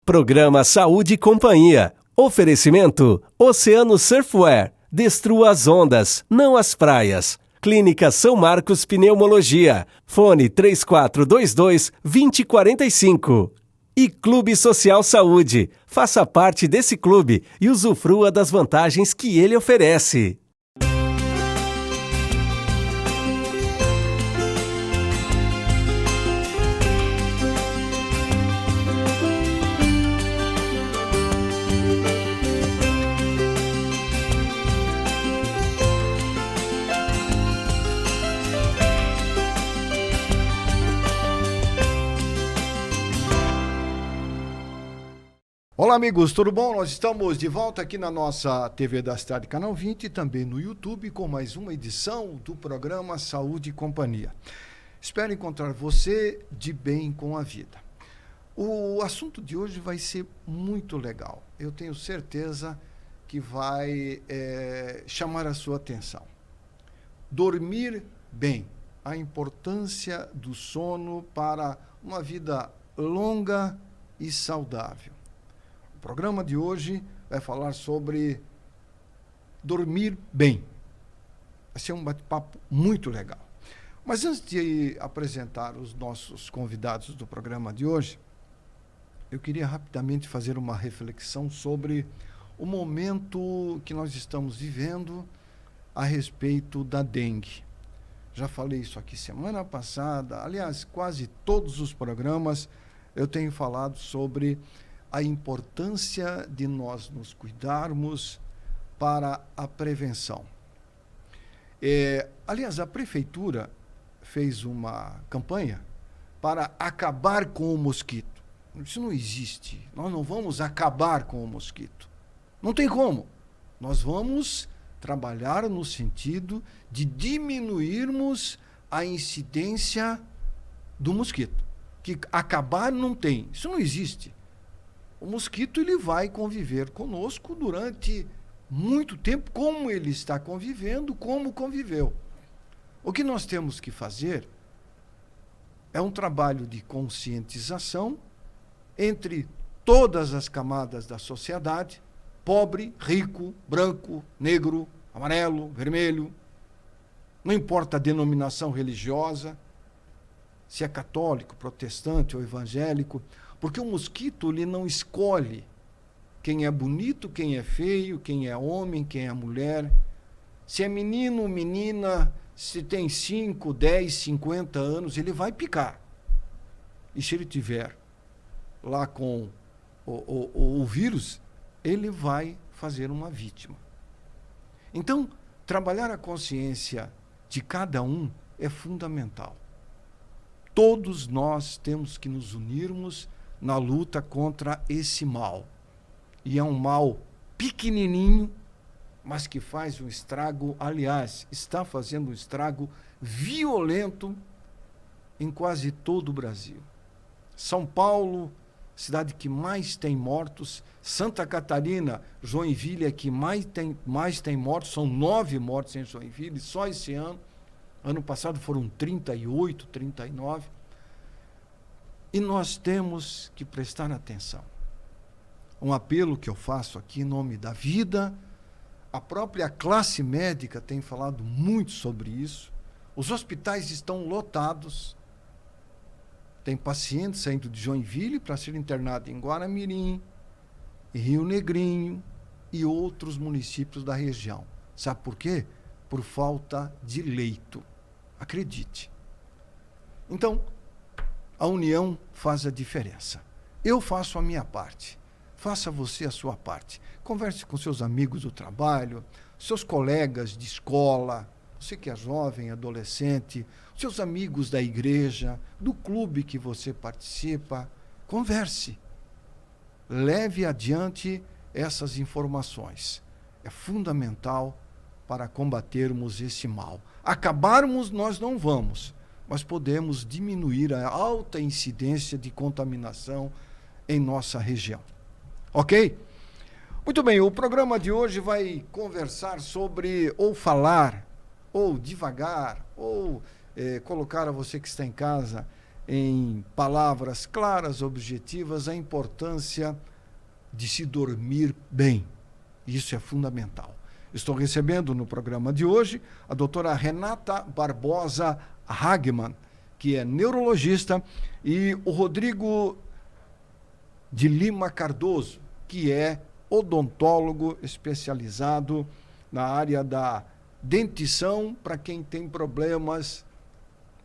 Programa Saúde e Companhia. Oferecimento Oceano Surfwear. Destrua as ondas, não as praias. Clínica São Marcos Pneumologia. Fone 3422-2045. E Clube Social Saúde. Faça parte desse clube e usufrua das vantagens que ele oferece. Olá amigos, tudo bom? Nós estamos de volta aqui na nossa TV da Cidade, Canal 20 e também no YouTube com mais uma edição do programa Saúde e Companhia. Espero encontrar você de bem com a vida. O assunto de hoje vai ser muito legal. Eu tenho certeza que vai chamar a sua atenção. Dormir bem. A importância do sono para uma vida longa e saudável. O programa de hoje vai falar sobre dormir bem. Vai ser um bate-papo muito legal. Mas antes de apresentar os nossos convidados do programa de hoje, eu queria rapidamente fazer uma reflexão sobre o momento que nós estamos vivendo a respeito da dengue. Já falei isso aqui semana passada, aliás, quase todos os programas eu tenho falado sobre a importância de nós nos cuidarmos para a prevenção. Aliás, a prefeitura fez uma campanha para acabar com o mosquito. Isso não existe. Nós não vamos acabar com o mosquito. Não tem como. Nós vamos trabalhar no sentido de diminuirmos a incidência do mosquito. Que acabar não tem. Isso não existe. O mosquito ele vai conviver conosco durante muito tempo, como ele está convivendo, como conviveu. O que nós temos que fazer é um trabalho de conscientização entre todas as camadas da sociedade, pobre, rico, branco, negro, amarelo, vermelho, não importa a denominação religiosa, se é católico, protestante ou evangélico, porque o mosquito ele não escolhe quem é bonito, quem é feio, quem é homem, quem é mulher, se é menino ou menina, se tem 5, 10, 50 anos, ele vai picar. E se ele tiver lá com o vírus, ele vai fazer uma vítima. Então, trabalhar a consciência de cada um é fundamental. Todos nós temos que nos unirmos na luta contra esse mal. E é um mal pequenininho, mas que faz um estrago, aliás, está fazendo um estrago violento em quase todo o Brasil. São Paulo, cidade que mais tem mortos. Santa Catarina, Joinville é que mais tem mortos, são 9 mortos em Joinville, só esse ano. Ano passado foram 38, 39. E nós temos que prestar atenção. Um apelo que eu faço aqui em nome da vida, a própria classe médica tem falado muito sobre isso. Os hospitais estão lotados. Tem pacientes saindo de Joinville para ser internado em Guaramirim, em Rio Negrinho e outros municípios da região. Sabe por quê? Por falta de leito. Acredite. Então, a união faz a diferença. Eu faço a minha parte. Faça você a sua parte. Converse com seus amigos do trabalho, seus colegas de escola, você que é jovem, adolescente, seus amigos da igreja, do clube que você participa. Converse. Leve adiante essas informações. É fundamental para combatermos esse mal. Acabarmos nós não vamos, mas podemos diminuir a alta incidência de contaminação em nossa região. Ok? Muito bem, o programa de hoje vai conversar sobre, ou falar, ou devagar, ou colocar a você que está em casa em palavras claras, objetivas, a importância de se dormir bem. Isso é fundamental. Estou recebendo no programa de hoje a doutora Renata Barbosa Hagman, que é neurologista, e o Rodrigo de Lima Cardoso, que é odontólogo especializado na área da dentição para quem tem problemas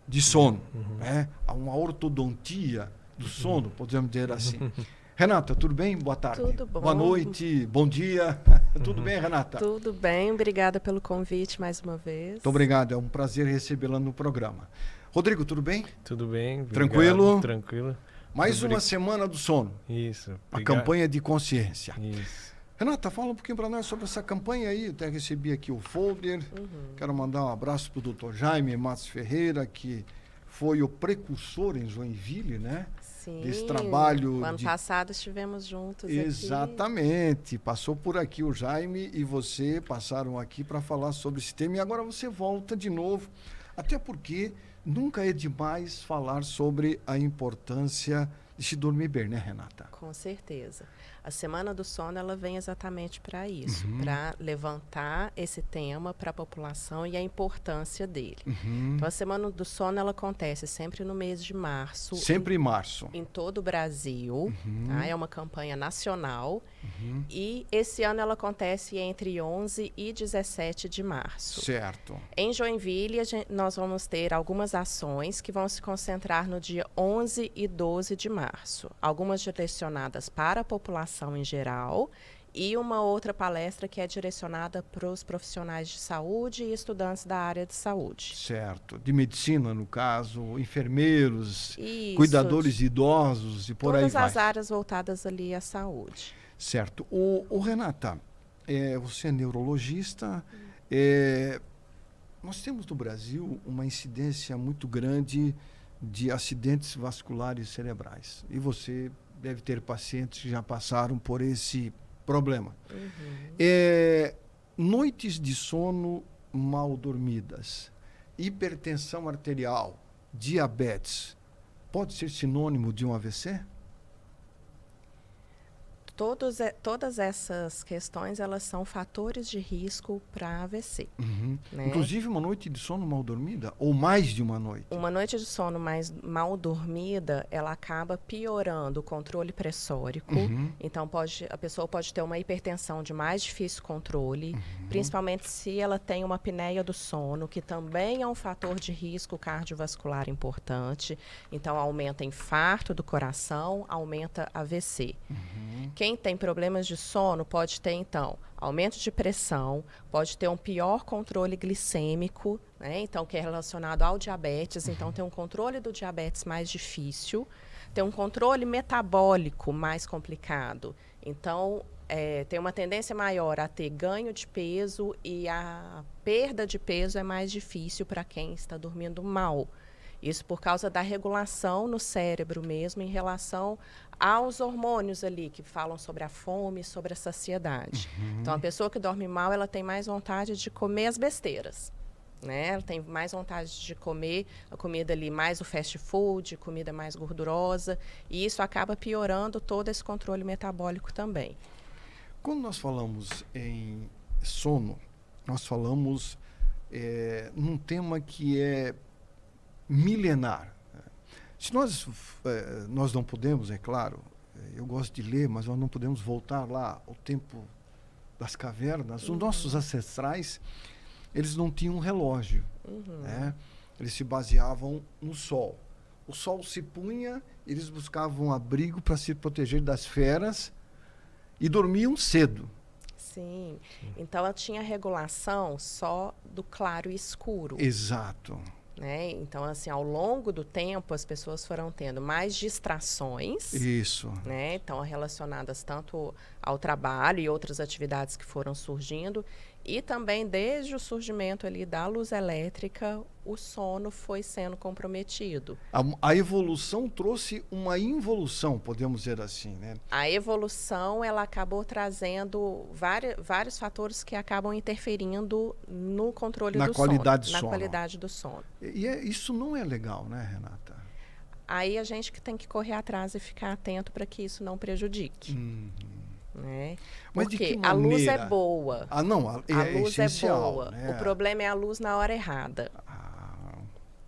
de sono, né? Uma ortodontia do sono, podemos dizer assim. Renata, tudo bem? Boa tarde. Tudo bom. Boa noite, bom dia. Tudo bem, Renata? Tudo bem, obrigada pelo convite mais uma vez. Muito obrigado, é um prazer recebê-la no programa. Rodrigo, tudo bem? Tudo bem. Tranquilo? Tranquilo. Mais uma semana do sono. Isso. A campanha de consciência. Isso. Renata, fala um pouquinho para nós sobre essa campanha aí. Eu até recebi aqui o folder. Quero mandar um abraço para o Dr. Jaime Matos Ferreira, que foi o precursor em Joinville, né? Sim, desse trabalho. O ano passado estivemos juntos Exatamente. Passou por aqui o Jaime e você passaram aqui para falar sobre esse tema. E agora você volta de novo, até porque nunca é demais falar sobre a importância de se dormir bem, né, Renata? Com certeza. A Semana do Sono, ela vem exatamente para isso, para levantar esse tema para a população e a importância dele. Então, a Semana do Sono, ela acontece sempre no mês de março. Sempre em março. Em todo o Brasil. Tá? É uma campanha nacional. E esse ano ela acontece entre 11 e 17 de março. Certo. Em Joinville, nós vamos ter algumas ações que vão se concentrar no dia 11 e 12 de março. Algumas direcionadas para a população em geral e uma outra palestra que é direcionada para os profissionais de saúde e estudantes da área de saúde. Certo. De medicina, no caso, enfermeiros, Isso, cuidadores idosos e por aí vai. Todas as áreas voltadas ali à saúde. Certo. O Renata, você é neurologista. Nós temos no Brasil uma incidência muito grande de acidentes vasculares cerebrais. E você deve ter pacientes que já passaram por esse problema. Noites de sono mal dormidas, hipertensão arterial, diabetes, pode ser sinônimo de um AVC? Todas essas questões, elas são fatores de risco para AVC. Né? Inclusive uma noite de sono mal dormida? Ou mais de uma noite? Uma noite de sono mais mal dormida, ela acaba piorando o controle pressórico. Então, a pessoa pode ter uma hipertensão de mais difícil controle, principalmente se ela tem uma apneia do sono, que também é um fator de risco cardiovascular importante. Então, aumenta infarto do coração, aumenta AVC. Quem tem problemas de sono pode ter, então, aumento de pressão, pode ter um pior controle glicêmico, né? Então, que é relacionado ao diabetes. Então, tem um controle do diabetes mais difícil, tem um controle metabólico mais complicado. Então, tem uma tendência maior a ter ganho de peso e a perda de peso é mais difícil para quem está dormindo mal. Isso por causa da regulação no cérebro mesmo em relação aos hormônios ali que falam sobre a fome, sobre a saciedade. Então, a pessoa que dorme mal, ela tem mais vontade de comer as besteiras, né? Ela tem mais vontade de comer a comida ali, mais o fast food, comida mais gordurosa, e isso acaba piorando todo esse controle metabólico também. Quando nós falamos em sono, nós falamos num tema que é milenar. Se nós não podemos, é claro, eu gosto de ler, mas nós não podemos voltar lá ao tempo das cavernas. Os nossos ancestrais, eles não tinham relógio, né? Eles se baseavam no sol. O sol se punha, eles buscavam abrigo para se proteger das feras e dormiam cedo. Sim. Então, ela tinha regulação só do claro e escuro. Exato. Né? Então, assim, ao longo do tempo, as pessoas foram tendo mais distrações. Isso. Né? Então, relacionadas tanto ao trabalho e outras atividades que foram surgindo. E também, desde o surgimento ali da luz elétrica, o sono foi sendo comprometido. A evolução trouxe uma involução, podemos dizer assim, né? A evolução, ela acabou trazendo vários fatores que acabam interferindo no controle do sono. Na qualidade do sono. Na qualidade do sono. E isso não é legal, né, Renata? aí a gente que tem que correr atrás e ficar atento para que isso não prejudique. Né? Mas de Porque que a luz é maneira? boa. Não, A é luz é essencial, boa. né? O problema é a luz na hora errada.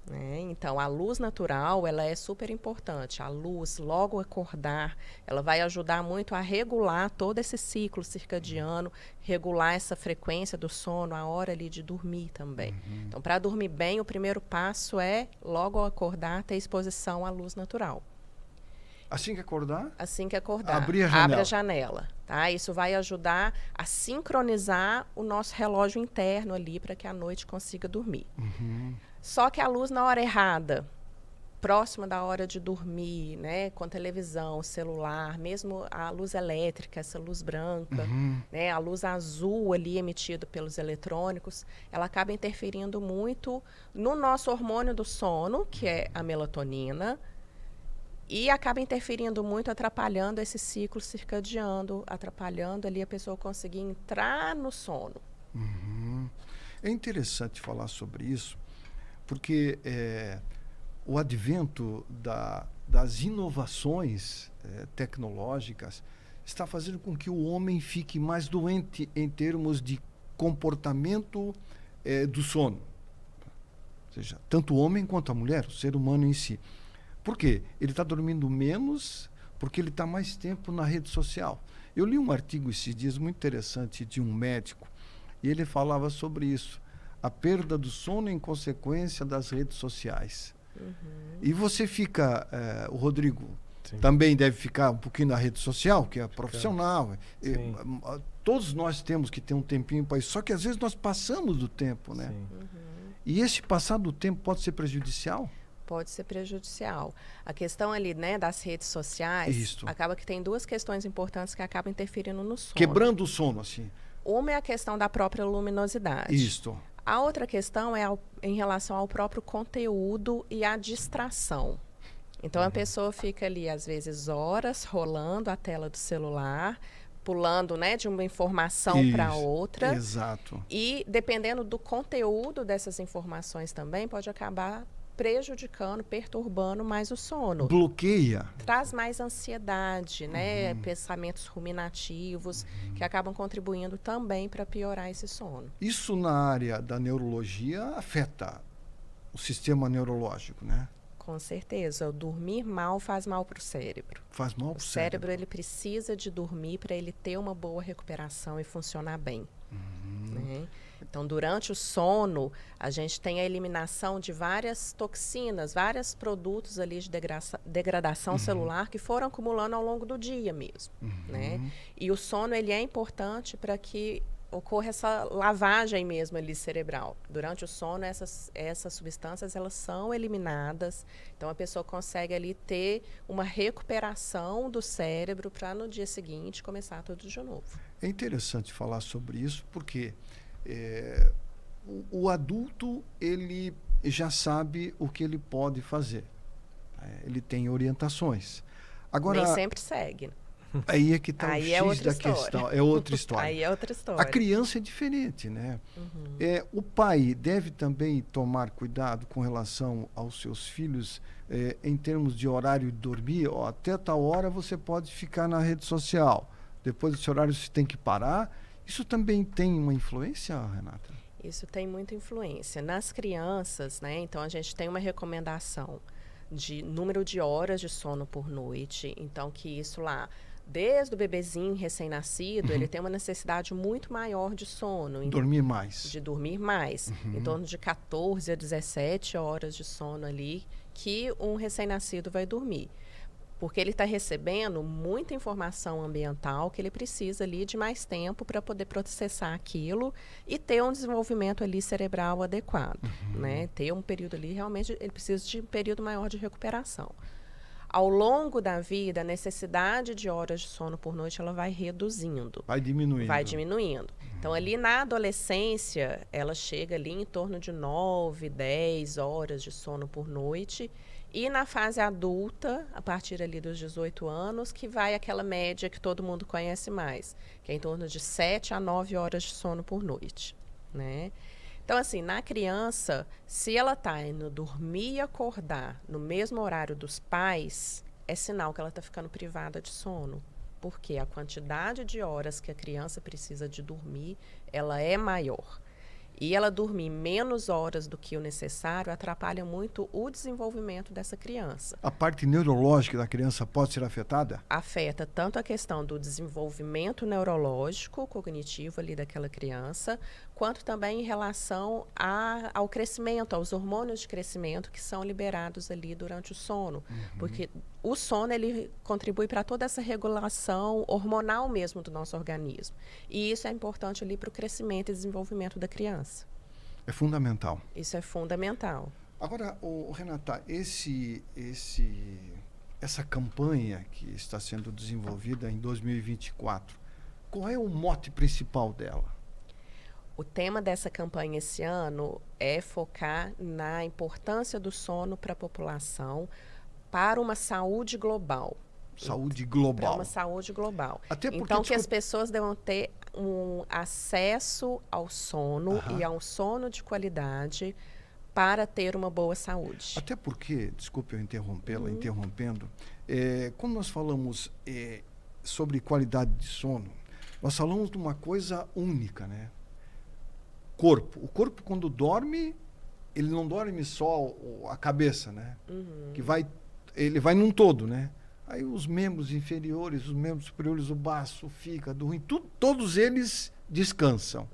Né? Então, a luz natural, ela é super importante. A luz, logo acordar, ela vai ajudar muito a regular todo esse ciclo circadiano, regular essa frequência do sono, a hora ali de dormir também. Então, para dormir bem, o primeiro passo é, logo ao acordar, ter exposição à luz natural. Assim que acordar? Assim que acordar, Abrir a janela. abre a janela. Tá? Isso vai ajudar a sincronizar o nosso relógio interno ali para que a noite consiga dormir. Só que a luz na hora errada, próxima da hora de dormir, né, com televisão, celular, mesmo a luz elétrica, essa luz branca, né, a luz azul ali emitida pelos eletrônicos, ela acaba interferindo muito no nosso hormônio do sono, que é a melatonina, e acaba interferindo muito, atrapalhando esse ciclo circadiano, atrapalhando ali a pessoa conseguir entrar no sono. É interessante falar sobre isso, porque o advento das inovações tecnológicas está fazendo com que o homem fique mais doente em termos de comportamento do sono. Ou seja, tanto o homem quanto a mulher, o ser humano em si. Por quê? Ele está dormindo menos porque ele está mais tempo na rede social. Eu li um artigo esses dias muito interessante de um médico e ele falava sobre isso. A perda do sono em consequência das redes sociais. E você fica, o Rodrigo também deve ficar um pouquinho na rede social, que é profissional. Todos nós temos que ter um tempinho para isso, só que às vezes nós passamos do tempo, né? E esse passar do tempo pode ser prejudicial? Pode ser prejudicial. A questão ali, né, das redes sociais, acaba que tem duas questões importantes que acabam interferindo no sono. Quebrando o sono, assim. Uma é a questão da própria luminosidade. Isto. A outra questão é em relação ao próprio conteúdo e à distração. Então, a pessoa fica ali, às vezes, horas rolando a tela do celular, pulando, né, de uma informação para outra. Exato. E, dependendo do conteúdo dessas informações também, pode acabar prejudicando, perturbando mais o sono. Bloqueia. Traz mais ansiedade, né? Pensamentos ruminativos, que acabam contribuindo também para piorar esse sono. Isso na área da neurologia afeta o sistema neurológico, né? Com certeza. O dormir mal faz mal para o cérebro. Faz mal para o cérebro. Ele precisa de dormir para ele ter uma boa recuperação e funcionar bem. Né? Então, durante o sono, a gente tem a eliminação de várias toxinas, vários produtos ali de degradação celular que foram acumulando ao longo do dia mesmo. Né? E o sono, ele é importante para que ocorra essa lavagem mesmo ali cerebral. Durante o sono, essas substâncias, elas são eliminadas. Então, a pessoa consegue ali ter uma recuperação do cérebro para no dia seguinte começar tudo de novo. É interessante falar sobre isso porque o adulto, ele já sabe o que ele pode fazer. Ele tem orientações. Agora, nem sempre segue. Aí é que está o X da história. questão. É outra história. Aí é outra história. A criança é diferente, né? O pai deve também tomar cuidado com relação aos seus filhos em termos de horário de dormir. Até tal hora você pode ficar na rede social. Depois desse horário você tem que parar. Isso também tem uma influência, Renata? Isso tem muita influência. Nas crianças, né? Então a gente tem uma recomendação de número de horas de sono por noite. Então que isso lá, desde o bebezinho recém-nascido, ele tem uma necessidade muito maior de sono. Dormir mais. De dormir mais. Em torno de 14 a 17 horas de sono ali que um recém-nascido vai dormir. Porque ele está recebendo muita informação ambiental que ele precisa ali de mais tempo para poder processar aquilo e ter um desenvolvimento ali cerebral adequado. Né? Ter um período ali, realmente, ele precisa de um período maior de recuperação. Ao longo da vida, a necessidade de horas de sono por noite, ela vai reduzindo. Vai diminuindo. Vai diminuindo. Então, ali na adolescência, ela chega ali em torno de 9, 10 horas de sono por noite. E na fase adulta, a partir ali dos 18 anos, que vai aquela média que todo mundo conhece mais, que é em torno de 7 a 9 horas de sono por noite. Né? Então, assim, na criança, se ela está indo dormir e acordar no mesmo horário dos pais, é sinal que ela está ficando privada de sono. Porque a quantidade de horas que a criança precisa de dormir, ela é maior. E ela dormir menos horas do que o necessário atrapalha muito o desenvolvimento dessa criança. A parte neurológica da criança pode ser afetada? Afeta tanto a questão do desenvolvimento neurológico, cognitivo ali daquela criança, quanto também em relação ao crescimento, aos hormônios de crescimento que são liberados ali durante o sono. Porque o sono, ele contribui para toda essa regulação hormonal mesmo do nosso organismo. E isso é importante ali para o crescimento e desenvolvimento da criança. É fundamental. Isso é fundamental. Agora, Renata, essa campanha que está sendo desenvolvida em 2024, qual é o mote principal dela? O tema dessa campanha esse ano é focar na importância do sono para a população, para uma saúde global. Saúde global. Para uma saúde global. Até porque, então, que as pessoas devam ter um acesso ao sono e a um sono de qualidade para ter uma boa saúde. Até porque, desculpe eu interrompendo, quando nós falamos sobre qualidade de sono, nós falamos de uma coisa única, né? O corpo quando dorme, ele não dorme só a cabeça, né? Ele vai num todo, né? Aí os membros inferiores, os membros superiores, o baço, o fígado, o rim, todos eles descansam.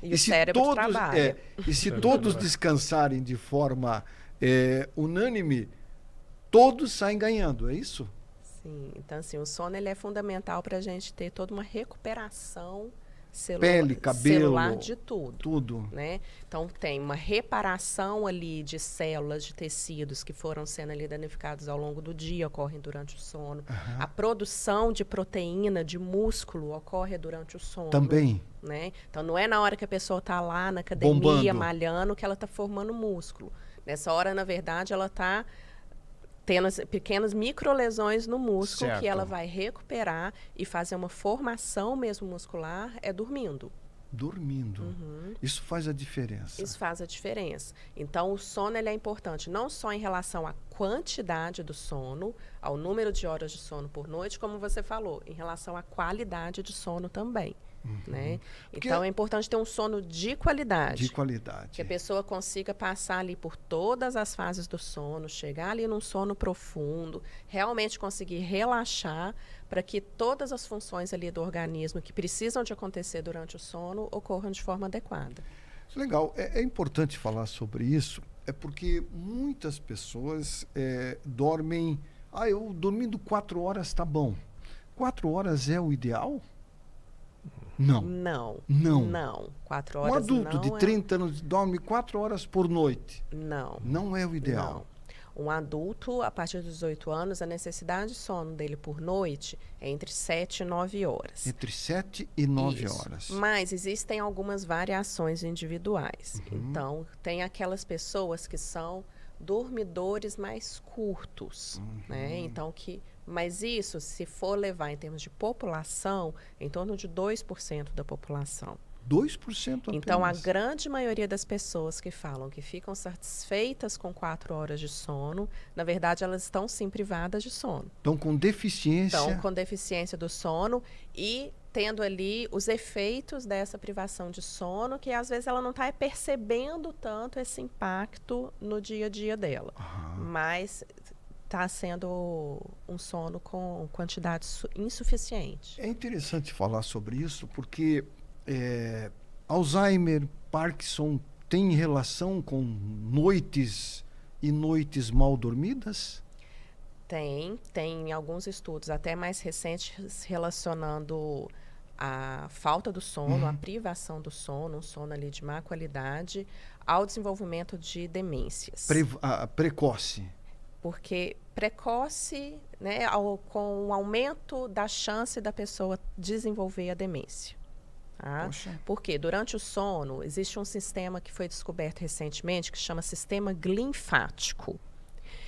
E o cérebro trabalha. E se todos descansarem de forma unânime, todos saem ganhando, é isso? Sim, então assim, o sono ele é fundamental para a gente ter toda uma recuperação pele, cabelo, celular, de tudo. Né? Então, tem uma reparação ali de células, de tecidos que foram sendo ali danificados ao longo do dia, ocorrem durante o sono. A produção de proteína, de músculo, ocorre durante o sono. Também. Né? Então, não é na hora que a pessoa está lá na academia, bombando, malhando, que ela está formando músculo. Nessa hora, na verdade, ela está tendo pequenas microlesões no músculo, certo, que ela vai recuperar e fazer uma formação mesmo muscular dormindo. Dormindo. Isso faz a diferença. Isso faz a diferença. Então, o sono ele é importante não só em relação à quantidade do sono, ao número de horas de sono por noite, como você falou, em relação à qualidade de sono também. Né? Então, é importante ter um sono de qualidade. De qualidade. Que a pessoa consiga passar ali por todas as fases do sono, chegar ali num sono profundo, realmente conseguir relaxar para que todas as funções ali do organismo que precisam de acontecer durante o sono ocorram de forma adequada. Legal. É importante falar sobre isso, porque muitas pessoas dormem... eu dormindo 4 horas está bom. 4 horas é o ideal? Não. 4 horas um adulto não de 30 anos dorme 4 horas por noite. Não é o ideal. Não. Um adulto, a partir dos 18 anos, a necessidade de sono dele por noite é entre 7 e 9 horas. Entre 7 e 9 horas. Mas existem algumas variações individuais. Então, tem aquelas pessoas que são dormidores mais curtos, né? Então, mas isso, se for levar em termos de população, em torno de 2% da população. 2% apenas. Então, a grande maioria das pessoas que falam que ficam satisfeitas com 4 horas de sono, na verdade, elas estão sim privadas de sono. Estão com deficiência. Estão com deficiência do sono e tendo ali os efeitos dessa privação de sono, que às vezes ela não está percebendo tanto esse impacto no dia a dia dela. Mas está sendo um sono com quantidade insuficiente. É interessante falar sobre isso, porque Alzheimer, Parkinson, tem relação com noites e noites mal dormidas? Tem alguns estudos, até mais recentes, relacionando a falta do sono, a privação do sono, um sono ali de má qualidade, ao desenvolvimento de demências. Precoce. Porque precoce, né, com o aumento da chance da pessoa desenvolver a demência. Tá? Porque durante o sono, existe um sistema que foi descoberto recentemente que chama sistema linfático.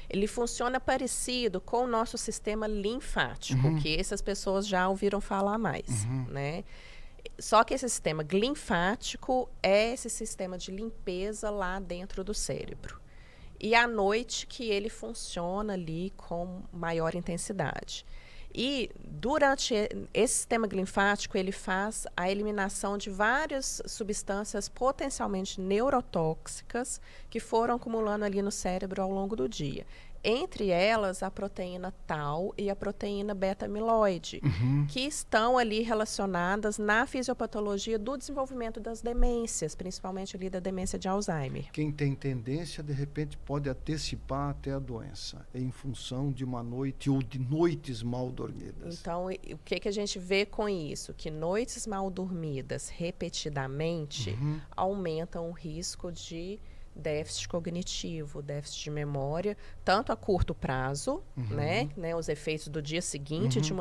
Ele funciona parecido com o nosso sistema linfático, que essas pessoas já ouviram falar mais, né? Só que esse sistema linfático é esse sistema de limpeza lá dentro do cérebro. E à noite que ele funciona ali com maior intensidade. E durante esse sistema linfático, ele faz a eliminação de várias substâncias potencialmente neurotóxicas que foram acumulando ali no cérebro ao longo do dia. Entre elas, a proteína tau e a proteína beta-amiloide, que estão ali relacionadas na fisiopatologia do desenvolvimento das demências, principalmente ali da demência de Alzheimer. Quem tem tendência, de repente, pode antecipar até a doença, em função de uma noite ou de noites mal dormidas. Então, o que a gente vê com isso? Que noites mal dormidas repetidamente aumentam o risco de déficit cognitivo, déficit de memória, tanto a curto prazo, né, os efeitos do dia seguinte de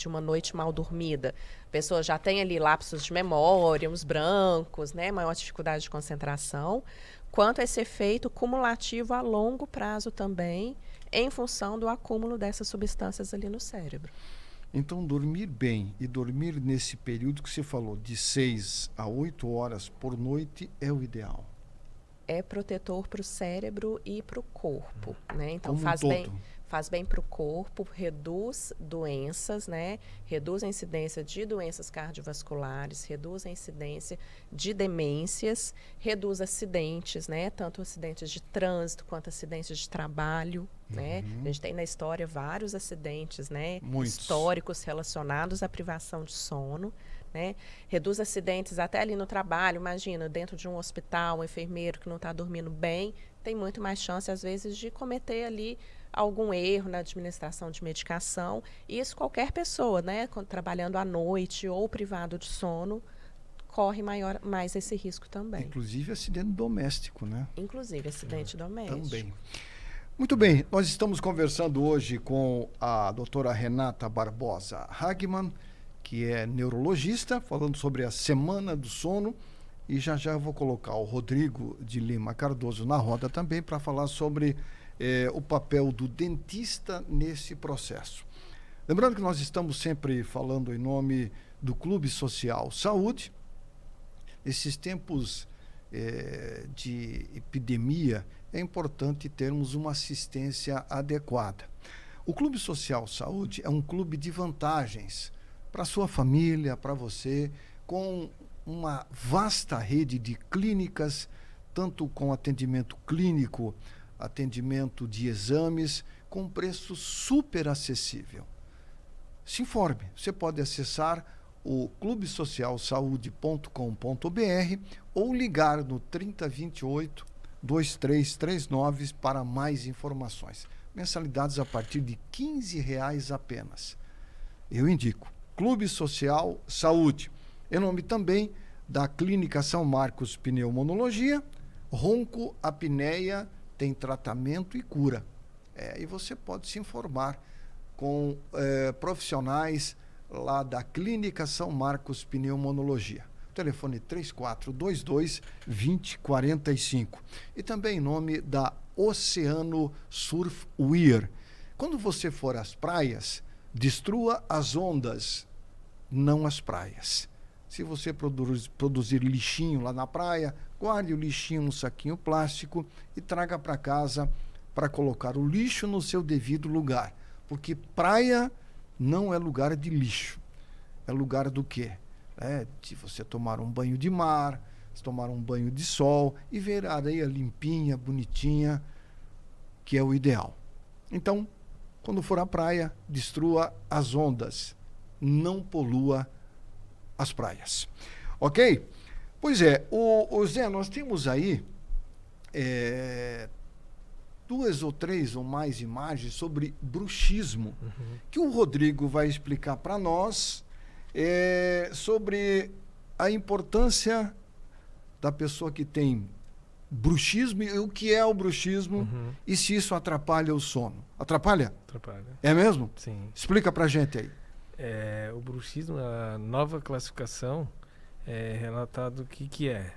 uma noite mal dormida. A pessoa já tem ali lapsos de memória, uns brancos, né, maior dificuldade de concentração, quanto esse efeito cumulativo a longo prazo também, em função do acúmulo dessas substâncias ali no cérebro. Então, dormir bem e dormir nesse período que você falou, de 6 a 8 horas por noite, é o ideal. É protetor para o cérebro e para o corpo, né? Então Como faz bem para o corpo, reduz doenças, né? Reduz a incidência de doenças cardiovasculares, reduz a incidência de demências, reduz acidentes, né? Tanto acidentes de trânsito quanto acidentes de trabalho, né? A gente tem na história vários acidentes, né? Muitos. Históricos relacionados à privação de sono. Né? Reduz acidentes até ali no trabalho. Imagina, dentro de um hospital, um enfermeiro que não está dormindo bem, tem muito mais chance, às vezes, de cometer ali algum erro na administração de medicação. E isso qualquer pessoa, né? Trabalhando à noite ou privado de sono, corre mais esse risco também. Inclusive acidente doméstico, né? Inclusive acidente doméstico. Também. Muito bem, nós estamos conversando hoje com a doutora Renata Barbosa Hagman, que é neurologista, falando sobre a Semana do Sono. E já já eu vou colocar o Rodrigo de Lima Cardoso na roda também para falar sobre o papel do dentista nesse processo. Lembrando que nós estamos sempre falando em nome do Clube Social Saúde. Nesses tempos de epidemia, é importante termos uma assistência adequada. O Clube Social Saúde é um clube de vantagens para sua família, para você, com uma vasta rede de clínicas, tanto com atendimento clínico, atendimento de exames, com preço super acessível. Se informe, você pode acessar o clubesocialsaude.com.br ou ligar no 3028-2339 para mais informações. Mensalidades a partir de R$15 apenas. Eu indico. Clube Social Saúde. Em nome também da Clínica São Marcos Pneumologia, ronco, apneia, tem tratamento e cura. E você pode se informar com profissionais lá da Clínica São Marcos Pneumologia. Telefone 3422-2045. E também em nome da Oceano Surf Wear. Quando você for às praias, destrua as ondas, não as praias. Se você produzir lixinho lá na praia, guarde o lixinho num saquinho plástico e traga para casa para colocar o lixo no seu devido lugar. Porque praia não é lugar de lixo. É lugar do quê? De você tomar um banho de mar, tomar um banho de sol e ver a areia limpinha, bonitinha, que é o ideal. Então, quando for à praia, destrua as ondas, não polua as praias. Ok? Pois é, Zé, nós temos aí 2 ou 3 ou mais imagens sobre bruxismo, que o Rodrigo vai explicar para nós sobre a importância da pessoa que tem bruxismo e o que é o bruxismo e se isso atrapalha o sono. Atrapalha? Atrapalha. É mesmo? Sim. Explica pra gente aí. O bruxismo, a nova classificação, é relatado o que é.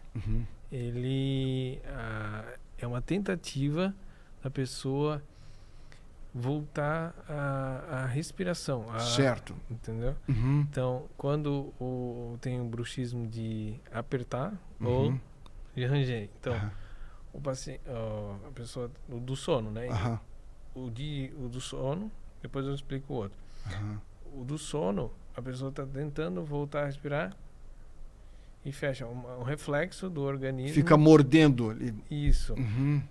Ele é uma tentativa da pessoa voltar a respiração. Certo. Entendeu? Uhum. Então, quando tem um bruxismo de apertar Uhum. ou de ranger. Então, Aham. o paciente, a pessoa o do sono, né? Aham. O do sono, depois eu explico o outro. Aham. O do sono, a pessoa está tentando voltar a respirar e fecha um reflexo do organismo. Fica mordendo ali. Isso. Uhum.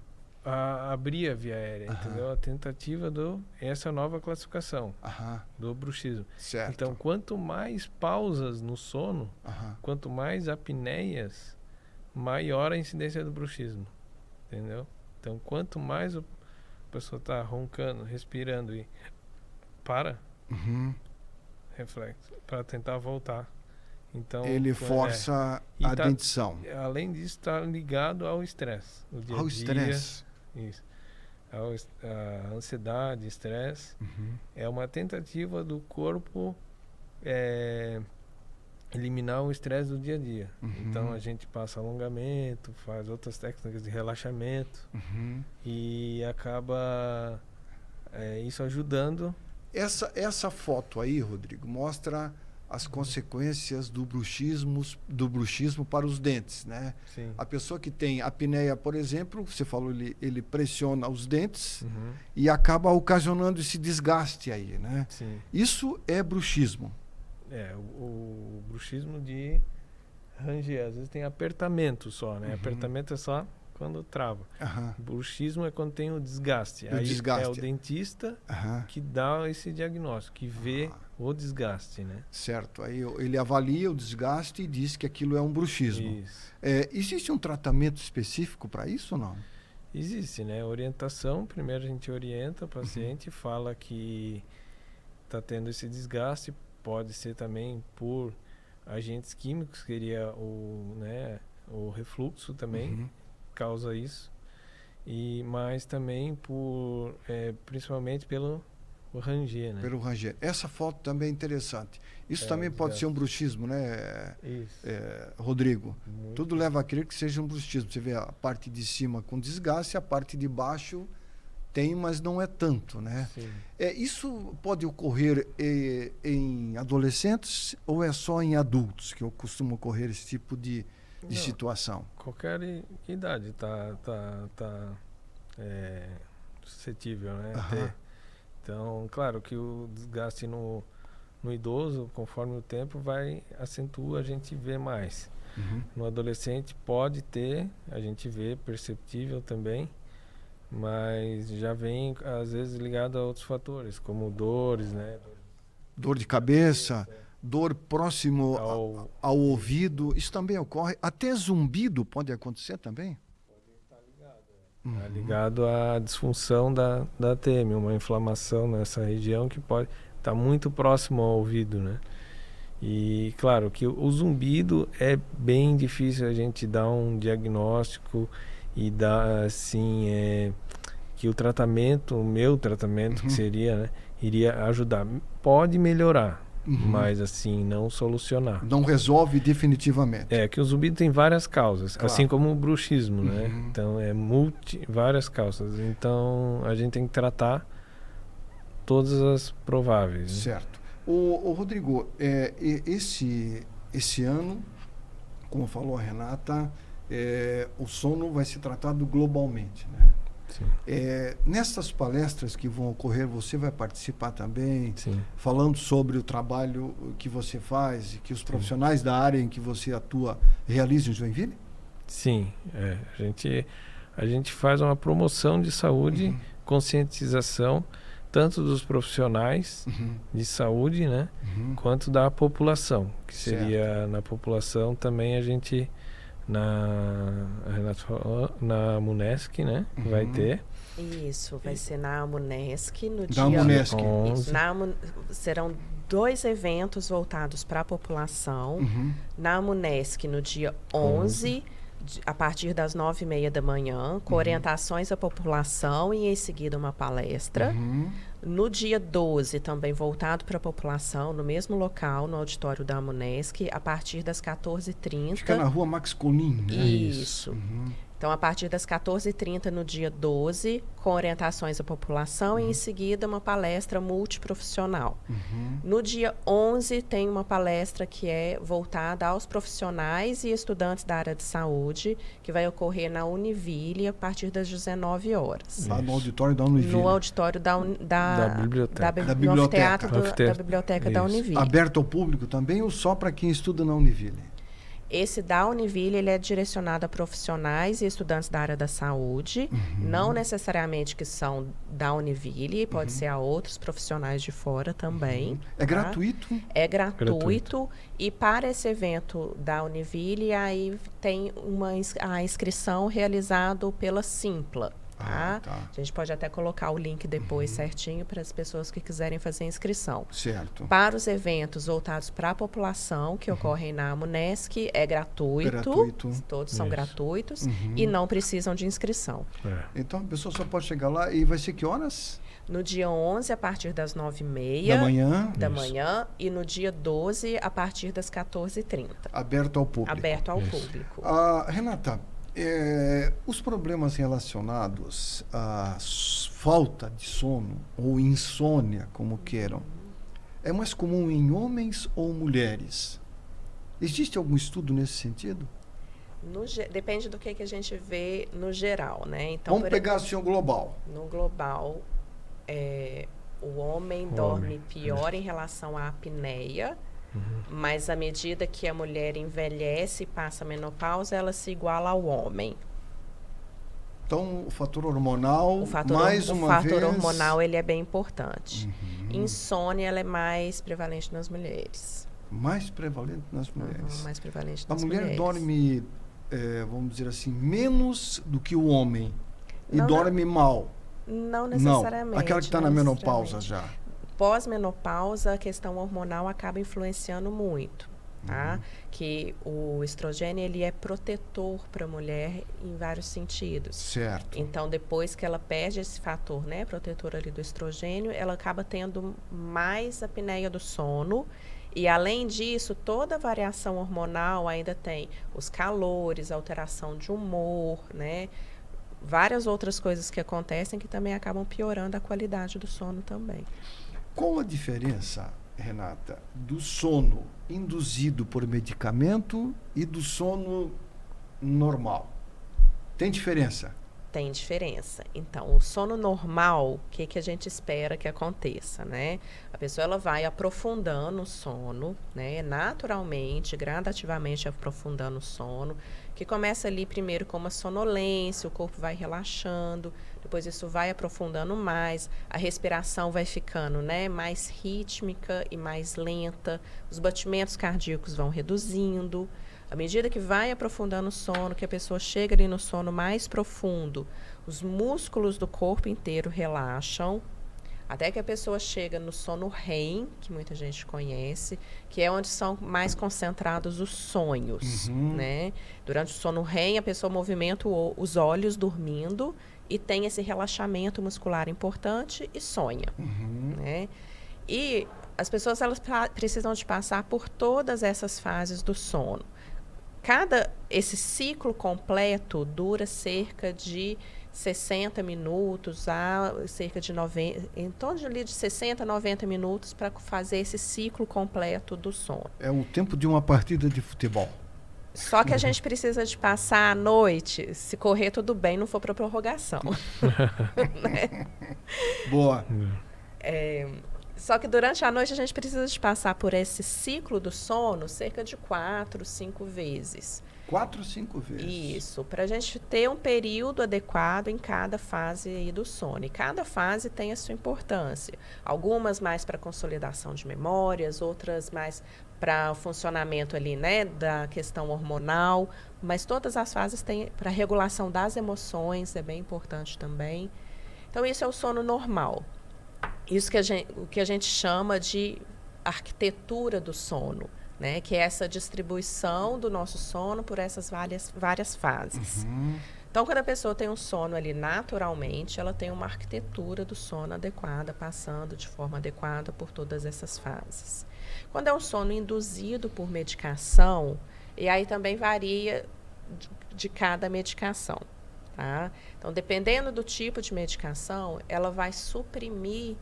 Abrir a via aérea, Aham. entendeu? A tentativa essa nova classificação Aham. do bruxismo. Certo. Então, quanto mais pausas no sono, Aham. quanto mais apneias, maior a incidência do bruxismo, entendeu? Então, quanto mais a pessoa está roncando, respirando e Uhum. reflexo, para tentar voltar. Então, Ele força E a tá- dentição. além disso, está ligado ao estresse. O dia a Ao dia, estresse. Isso. A ansiedade, estresse, Uhum. é uma tentativa do corpo eliminar o estresse do dia a dia. Uhum. Então a gente passa alongamento, faz outras técnicas de relaxamento Uhum. e acaba isso ajudando. Essa foto aí, Rodrigo, mostra as consequências do bruxismo para os dentes, né? Sim. A pessoa que tem apneia, por exemplo, você falou, ele pressiona os dentes Uhum. e acaba ocasionando esse desgaste aí, né? Sim. Isso é bruxismo. O bruxismo de ranger, às vezes tem apertamento só, né? Uhum. Apertamento é só quando trava. Aham, Bruxismo é quando tem o desgaste. O Aí desgaste. é o dentista aham, que dá esse diagnóstico, que vê o desgaste, né? certo. Aí ele avalia o desgaste e diz que aquilo é um bruxismo. Isso. Existe um tratamento específico para isso ou não? Existe, né? Orientação, primeiro a gente orienta o paciente, fala que está tendo esse desgaste, pode ser também por agentes químicos, que seria o refluxo também, Uhum. causa isso, mas também principalmente pelo ranger, né? Pelo ranger. Essa foto também é interessante. Isso também pode desgaste. ser um bruxismo, né, Isso. Rodrigo? Muito. Tudo leva a crer que seja um bruxismo. Você vê a parte de cima com desgaste, a parte de baixo tem, mas não é tanto, né? Sim. Isso pode ocorrer em adolescentes ou é só em adultos que costuma ocorrer esse tipo de Não, situação? qualquer idade tá suscetível, né? a Aham. ter. Então, claro que o desgaste no idoso, conforme o tempo, acentua, a gente vê mais. Uhum. No adolescente pode ter, a gente vê, perceptível também, mas já vem, às vezes, ligado a outros fatores, como dores, né? Dor de cabeça, dor próximo Ao- ao ouvido, isso também ocorre. Até zumbido pode acontecer também? Tá ligado à disfunção da ATM, uma inflamação nessa região que pode estar muito próximo ao ouvido, né? E claro que o zumbido é bem difícil a gente dar um diagnóstico e dar assim que o meu tratamento que seria, né, iria ajudar. Pode melhorar, mas assim não solucionar. Não resolve definitivamente. Que o zumbido tem várias causas, Claro. assim como o bruxismo, né? Então várias causas. Então a gente tem que tratar todas as prováveis. Né? Certo. O Rodrigo, esse ano, como falou a Renata, o sono vai ser tratado globalmente, né? Sim. Nessas palestras que vão ocorrer, você vai participar também, Sim. falando sobre o trabalho que você faz e que os profissionais da área em que você atua realizam em Joinville? Sim, a gente faz uma promoção de saúde, conscientização, tanto dos profissionais de saúde, né, quanto da população, que seria na população também a gente na Munesc, né, vai ter. Isso, vai ser na Amunesc no Da dia Amunesc. 11. Serão 2 eventos voltados para a população. Na Amunesc no dia 11, a partir das 9h30 da manhã, com orientações à população e em seguida uma palestra. No dia 12, também voltado para a população, no mesmo local, no auditório da Amunesc, a partir das 14h30. Fica na rua Max Colin, né? Isso. Então, a partir das 14h30 no dia 12, com orientações à população, e em seguida uma palestra multiprofissional. No dia 11, tem uma palestra que é voltada aos profissionais e estudantes da área de saúde, que vai ocorrer na Univille a partir das 19 horas. Lá no auditório da Univille. No auditório da biblioteca. Da no anfiteatro biblioteca. da biblioteca da Isso. Univille. Aberto ao público também ou só para quem estuda na Univille? Esse da Univille, ele é direcionado a profissionais e estudantes da área da saúde, não necessariamente que são da Univille, pode ser a outros profissionais de fora também. É tá? gratuito? É gratuito. E para esse evento da Univille, aí tem a inscrição realizada pela Simpla. Tá? Tá. A gente pode até colocar o link depois certinho para as pessoas que quiserem fazer a inscrição. Certo. Para os eventos voltados para a população, que ocorrem na Amunesc, é gratuito. Todos são Isso. gratuitos e não precisam de inscrição. Então a pessoa só pode chegar lá e vai ser que horas? No dia 11, a partir das 9h30 Da manhã? da manhã, e no dia 12, a partir das 14h30. Aberto ao público. Aberto ao público. Renata, os problemas relacionados à falta de sono ou insônia, como queiram, é mais comum em homens ou mulheres? Existe algum estudo nesse sentido? Depende do que a gente vê no geral, né? Então, Vamos pegar assim o global. No global, o homem dorme pior em relação à apneia, mas à medida que a mulher envelhece e passa a menopausa, ela se iguala ao homem. Então, o fator hormonal, O fator hormonal, ele é bem importante. Insônia, ela é mais prevalente nas mulheres. Mais prevalente nas mulheres. Mais prevalente A nas mulher mulheres. dorme, vamos dizer assim, menos do que o homem. E Não, dorme mal. Não necessariamente. Não, aquela que está na não menopausa necessariamente. já. Pós-menopausa, a questão hormonal acaba influenciando muito, tá? Que o estrogênio, ele é protetor para a mulher em vários sentidos. Certo. Então, depois que ela perde esse fator, né, protetor ali do estrogênio, ela acaba tendo mais apneia do sono. E, além disso, toda variação hormonal ainda tem os calores, alteração de humor, né? Várias outras coisas que acontecem que também acabam piorando a qualidade do sono também. Qual a diferença, Renata, do sono induzido por medicamento e do sono normal? Tem diferença? Tem diferença. Então, o sono normal, o que a gente espera que aconteça, né? A pessoa, ela vai aprofundando o sono, né? Naturalmente, gradativamente aprofundando o sono, que começa ali primeiro com uma sonolência, o corpo vai relaxando, depois isso vai aprofundando mais, a respiração vai ficando, né, mais rítmica e mais lenta, os batimentos cardíacos vão reduzindo. À medida que vai aprofundando o sono, que a pessoa chega ali no sono mais profundo, os músculos do corpo inteiro relaxam, até que a pessoa chega no sono REM, que muita gente conhece, que é onde são mais concentrados os sonhos, né? Durante o sono REM, a pessoa movimenta os olhos dormindo e tem esse relaxamento muscular importante e sonha, né? E as pessoas, elas precisam de passar por todas essas fases do sono. Esse ciclo completo dura cerca de 60 minutos a cerca de 90, em torno de 60 a 90 minutos para fazer esse ciclo completo do sono. É o tempo de uma partida de futebol. Só que a gente precisa de passar a noite, se correr tudo bem, não for para prorrogação. Né? Boa. Só que durante a noite a gente precisa de passar por esse ciclo do sono cerca de 4, 5 vezes. 4, 5 vezes. Isso, para a gente ter um período adequado em cada fase aí do sono. E cada fase tem a sua importância. Algumas mais para consolidação de memórias, outras mais para o funcionamento ali, né, da questão hormonal. Mas todas as fases têm para regulação das emoções, é bem importante também. Então, isso é o sono normal. Isso o que a gente chama de arquitetura do sono, né? Que é essa distribuição do nosso sono por essas várias fases. Então, quando a pessoa tem um sono ali naturalmente, ela tem uma arquitetura do sono adequada, passando de forma adequada por todas essas fases. Quando é um sono induzido por medicação, e aí também varia de cada medicação. Tá? Então, dependendo do tipo de medicação, ela vai suprimir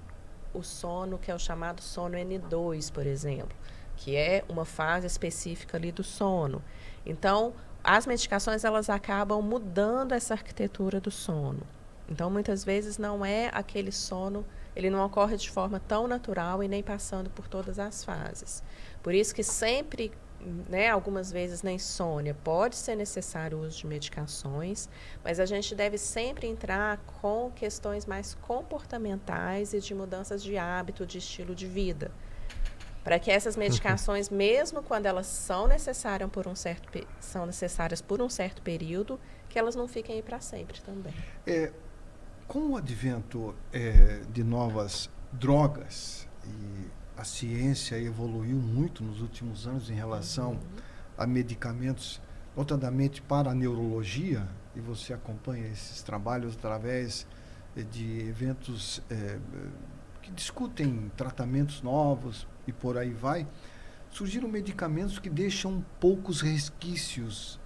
o sono, que é o chamado sono N2, por exemplo, que é uma fase específica ali do sono. Então, as medicações, elas acabam mudando essa arquitetura do sono. Então, muitas vezes, não é aquele sono, ele não ocorre de forma tão natural e nem passando por todas as fases. Por isso que sempre, né, algumas vezes na insônia, pode ser necessário o uso de medicações, mas a gente deve sempre entrar com questões mais comportamentais e de mudanças de hábito, de estilo de vida. Para que essas medicações, mesmo quando elas são necessárias por um certo período, que elas não fiquem aí para sempre também. Com o advento de novas drogas, e a ciência evoluiu muito nos últimos anos em relação a medicamentos, notadamente para a neurologia, e você acompanha esses trabalhos através de eventos que discutem tratamentos novos e por aí vai, surgiram medicamentos que deixam poucos resquícios,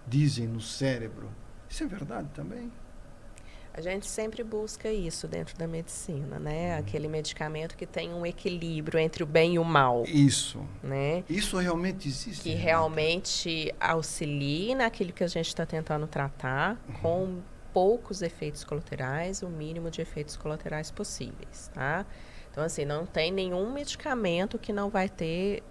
dizem, no cérebro. Isso é verdade também? A gente sempre busca isso dentro da medicina, né? Aquele medicamento que tem um equilíbrio entre o bem e o mal. Isso. Né? Isso realmente existe? Que realmente auxilie naquilo que a gente está tentando tratar, com poucos efeitos colaterais, o mínimo de efeitos colaterais possíveis, tá? Então, assim, não tem nenhum medicamento que não vai ter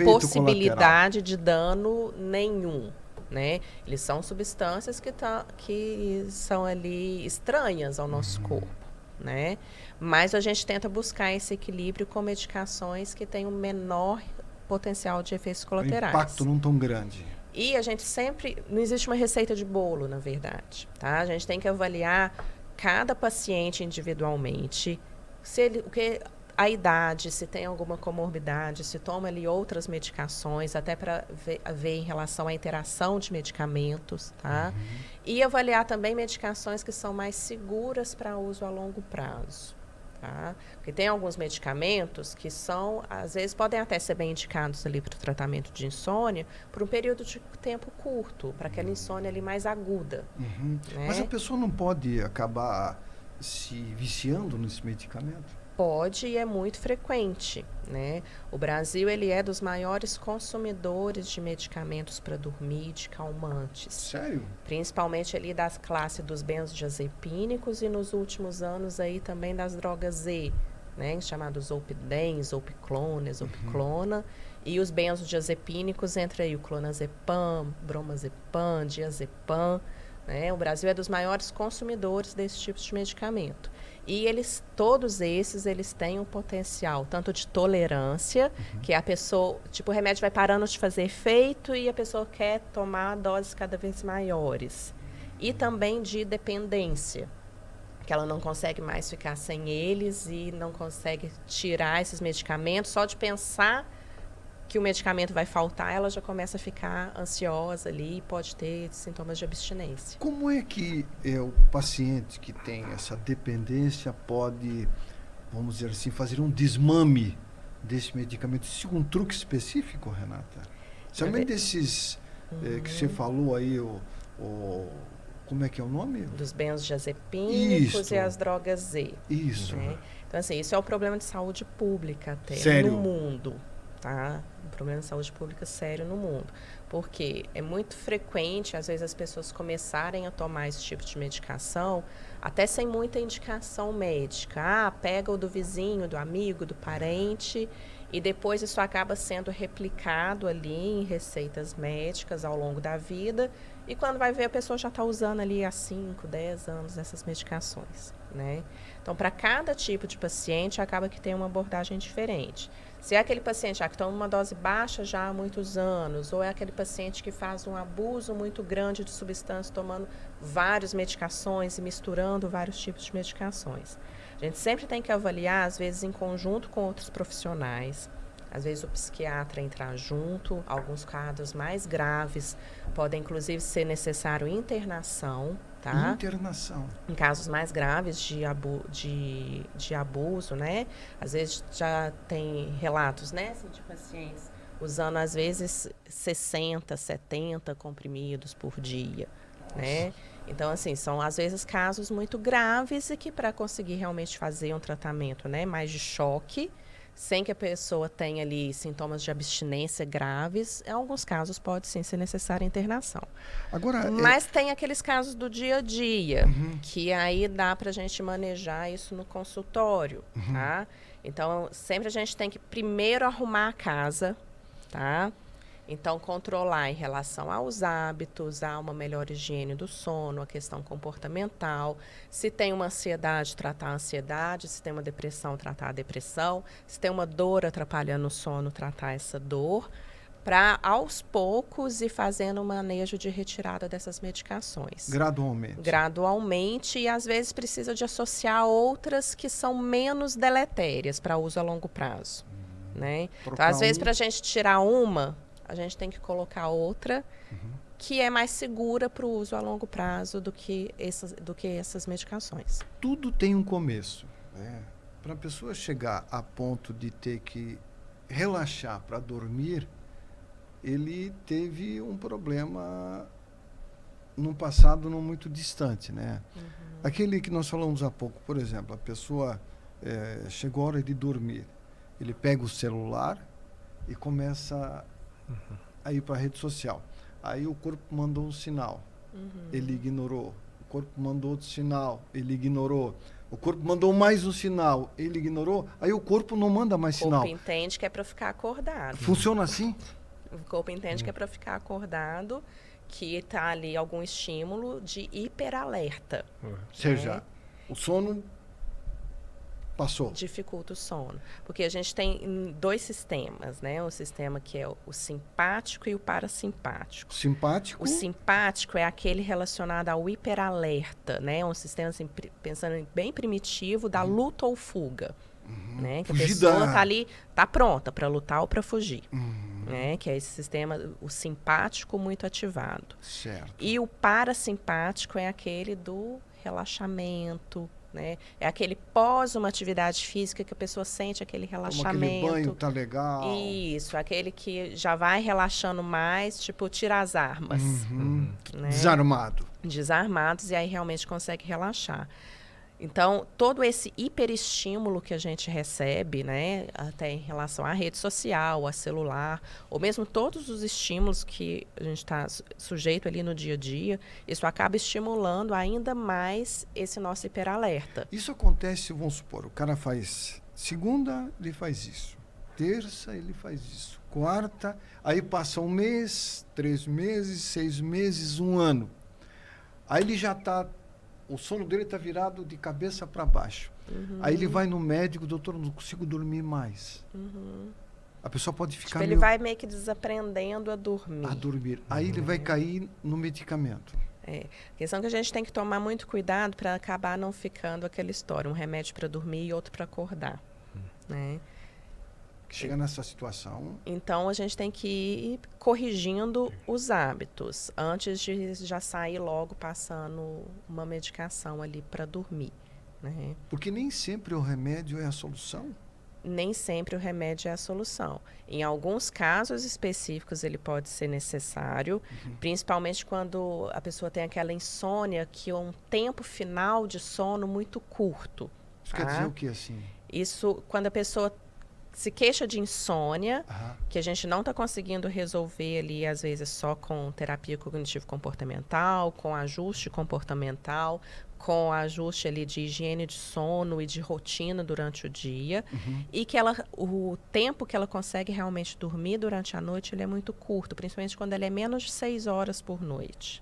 possibilidade de dano nenhum. Né? Eles são substâncias que são ali estranhas ao nosso corpo, né? Mas a gente tenta buscar esse equilíbrio com medicações que têm um menor potencial de efeitos colaterais. O impacto não tão grande. E a gente sempre... Não existe uma receita de bolo, na verdade. Tá? A gente tem que avaliar cada paciente individualmente, a idade, se tem alguma comorbidade, se toma ali outras medicações, até para ver em relação à interação de medicamentos, tá? E avaliar também medicações que são mais seguras para uso a longo prazo, tá? Porque tem alguns medicamentos que são, às vezes, podem até ser bem indicados ali para o tratamento de insônia por um período de tempo curto, para aquela insônia ali mais aguda. Né? Mas a pessoa não pode acabar se viciando nesse medicamento? Pode, e é muito frequente, né? O Brasil, ele é dos maiores consumidores de medicamentos para dormir, de calmantes. Sério? Principalmente ali das classes dos benzodiazepínicos e nos últimos anos aí também das drogas Z, né? Chamados Zolpidem, Zolpiclone, Zolpiclona. E os benzodiazepínicos, entre aí o clonazepam, bromazepam, diazepam, né? O Brasil é dos maiores consumidores desses tipos de medicamento. E todos esses, eles têm um potencial, tanto de tolerância, que a pessoa, tipo, o remédio vai parando de fazer efeito e a pessoa quer tomar doses cada vez maiores. E também de dependência, que ela não consegue mais ficar sem eles e não consegue tirar esses medicamentos. Só de pensar que o medicamento vai faltar, ela já começa a ficar ansiosa ali e pode ter sintomas de abstinência. Como é que o paciente que tem essa dependência pode, vamos dizer assim, fazer um desmame desse medicamento? Existe um truque específico, Renata? Somente desses que você falou aí, como é que é o nome? Dos benzodiazepínicos e as drogas Z. Isso. Né? Então, assim, isso é um problema de saúde pública até Sério? no mundo. Tá? Um problema de saúde pública sério no mundo. Porque é muito frequente, às vezes, as pessoas começarem a tomar esse tipo de medicação, até sem muita indicação médica. Pega o do vizinho, do amigo, do parente, e depois isso acaba sendo replicado ali em receitas médicas ao longo da vida, e quando vai ver, a pessoa já está usando ali há 5, 10 anos essas medicações, né? Então, para cada tipo de paciente, acaba que tem uma abordagem diferente. Se é aquele paciente que toma uma dose baixa já há muitos anos, ou é aquele paciente que faz um abuso muito grande de substância, tomando várias medicações e misturando vários tipos de medicações. A gente sempre tem que avaliar, às vezes, em conjunto com outros profissionais. Às vezes o psiquiatra entrar junto, alguns casos mais graves, podem inclusive ser necessário internação, tá? Internação. Em casos mais graves de abuso, né? Às vezes já tem relatos, né, assim, de pacientes usando às vezes 60, 70 comprimidos por dia. né? Então, assim, são às vezes casos muito graves e que para conseguir realmente fazer um tratamento, né, mais de choque, sem que a pessoa tenha ali sintomas de abstinência graves, em alguns casos pode sim ser necessária a internação. Agora, Mas tem aqueles casos do dia a dia, que aí dá para a gente manejar isso no consultório, tá? Então, sempre a gente tem que primeiro arrumar a casa, tá? Então, controlar em relação aos hábitos, a uma melhor higiene do sono, a questão comportamental. Se tem uma ansiedade, tratar a ansiedade. Se tem uma depressão, tratar a depressão. Se tem uma dor atrapalhando o sono, tratar essa dor. Para, aos poucos, ir fazendo um manejo de retirada dessas medicações. gradualmente. Gradualmente, e às vezes precisa de associar outras que são menos deletérias para uso a longo prazo. Né? Então, às vezes, para a gente tirar uma, a gente tem que colocar outra que é mais segura para o uso a longo prazo do que essas medicações. Tudo tem um começo. Né? Para a pessoa chegar a ponto de ter que relaxar para dormir, ele teve um problema num passado não muito distante. Né? Aquele que nós falamos há pouco, por exemplo, a pessoa chegou a hora de dormir. Ele pega o celular e começa a ir para a rede social. Aí o corpo mandou um sinal, ele ignorou. O corpo mandou outro sinal, ele ignorou. O corpo mandou mais um sinal, ele ignorou. Aí o corpo não manda mais sinal. O corpo entende que é para ficar acordado. Funciona assim? O corpo entende que é para ficar acordado, que está ali algum estímulo de hiperalerta. Ou seja, o sono passou. Dificulta o sono. Porque a gente tem dois sistemas, né? O sistema que é o simpático e o parasimpático. Simpático? O simpático é aquele relacionado ao hiperalerta, né? Um sistema, assim, pensando bem primitivo, da luta ou fuga. Né? Que a pessoa está ali, está pronta para lutar ou para fugir. Né? Que é esse sistema, o simpático muito ativado. Certo. E o parasimpático é aquele do relaxamento, né? É aquele pós uma atividade física que a pessoa sente aquele relaxamento. Como aquele banho tá legal. Isso, aquele que já vai relaxando mais, tipo, tira as armas. Né? Desarmado. Desarmados, e aí realmente consegue relaxar. Então, todo esse hiperestímulo que a gente recebe, né, até em relação à rede social, a celular, ou mesmo todos os estímulos que a gente está sujeito ali no dia a dia, isso acaba estimulando ainda mais esse nosso hiperalerta. Isso acontece, vamos supor, o cara faz segunda, ele faz isso. Terça, ele faz isso. Quarta, aí passa um mês, 3 meses, 6 meses, 1 ano. Aí ele já está... O sono dele está virado de cabeça para baixo. Aí ele vai no médico, doutor, não consigo dormir mais. A pessoa pode ficar ele vai meio que desaprendendo a dormir. Aí ele vai cair no medicamento. A questão é que a gente tem que tomar muito cuidado para acabar não ficando aquela história, um remédio para dormir e outro para acordar. Né? Chega nessa situação. Então, a gente tem que ir corrigindo os hábitos antes de já sair logo passando uma medicação ali para dormir. Né? Porque nem sempre o remédio é a solução. Nem sempre o remédio é a solução. Em alguns casos específicos, ele pode ser necessário, principalmente quando a pessoa tem aquela insônia, que é um tempo final de sono muito curto. Isso quer dizer o que, assim? Isso, quando a pessoa se queixa de insônia, que a gente não está conseguindo resolver ali, às vezes, só com terapia cognitivo-comportamental, com ajuste comportamental, com ajuste ali de higiene de sono e de rotina durante o dia, e que o tempo que ela consegue realmente dormir durante a noite ele é muito curto, principalmente quando ele é menos de 6 horas por noite.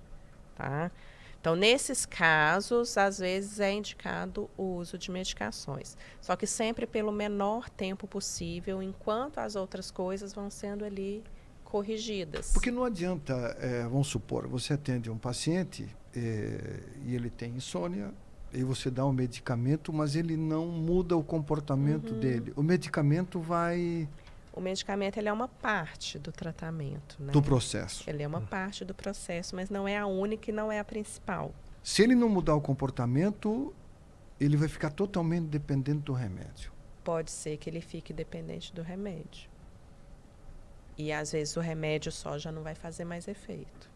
Tá? Então, nesses casos, às vezes é indicado o uso de medicações. Só que sempre pelo menor tempo possível, enquanto as outras coisas vão sendo ali corrigidas. Porque não adianta, vamos supor, você atende um paciente e ele tem insônia, e você dá um medicamento, mas ele não muda o comportamento dele. O medicamento vai... O medicamento ele é uma parte do tratamento. Né? Do processo. Ele é uma parte do processo, mas não é a única e não é a principal. Se ele não mudar o comportamento, ele vai ficar totalmente dependente do remédio. Pode ser que ele fique dependente do remédio. E às vezes o remédio só já não vai fazer mais efeito.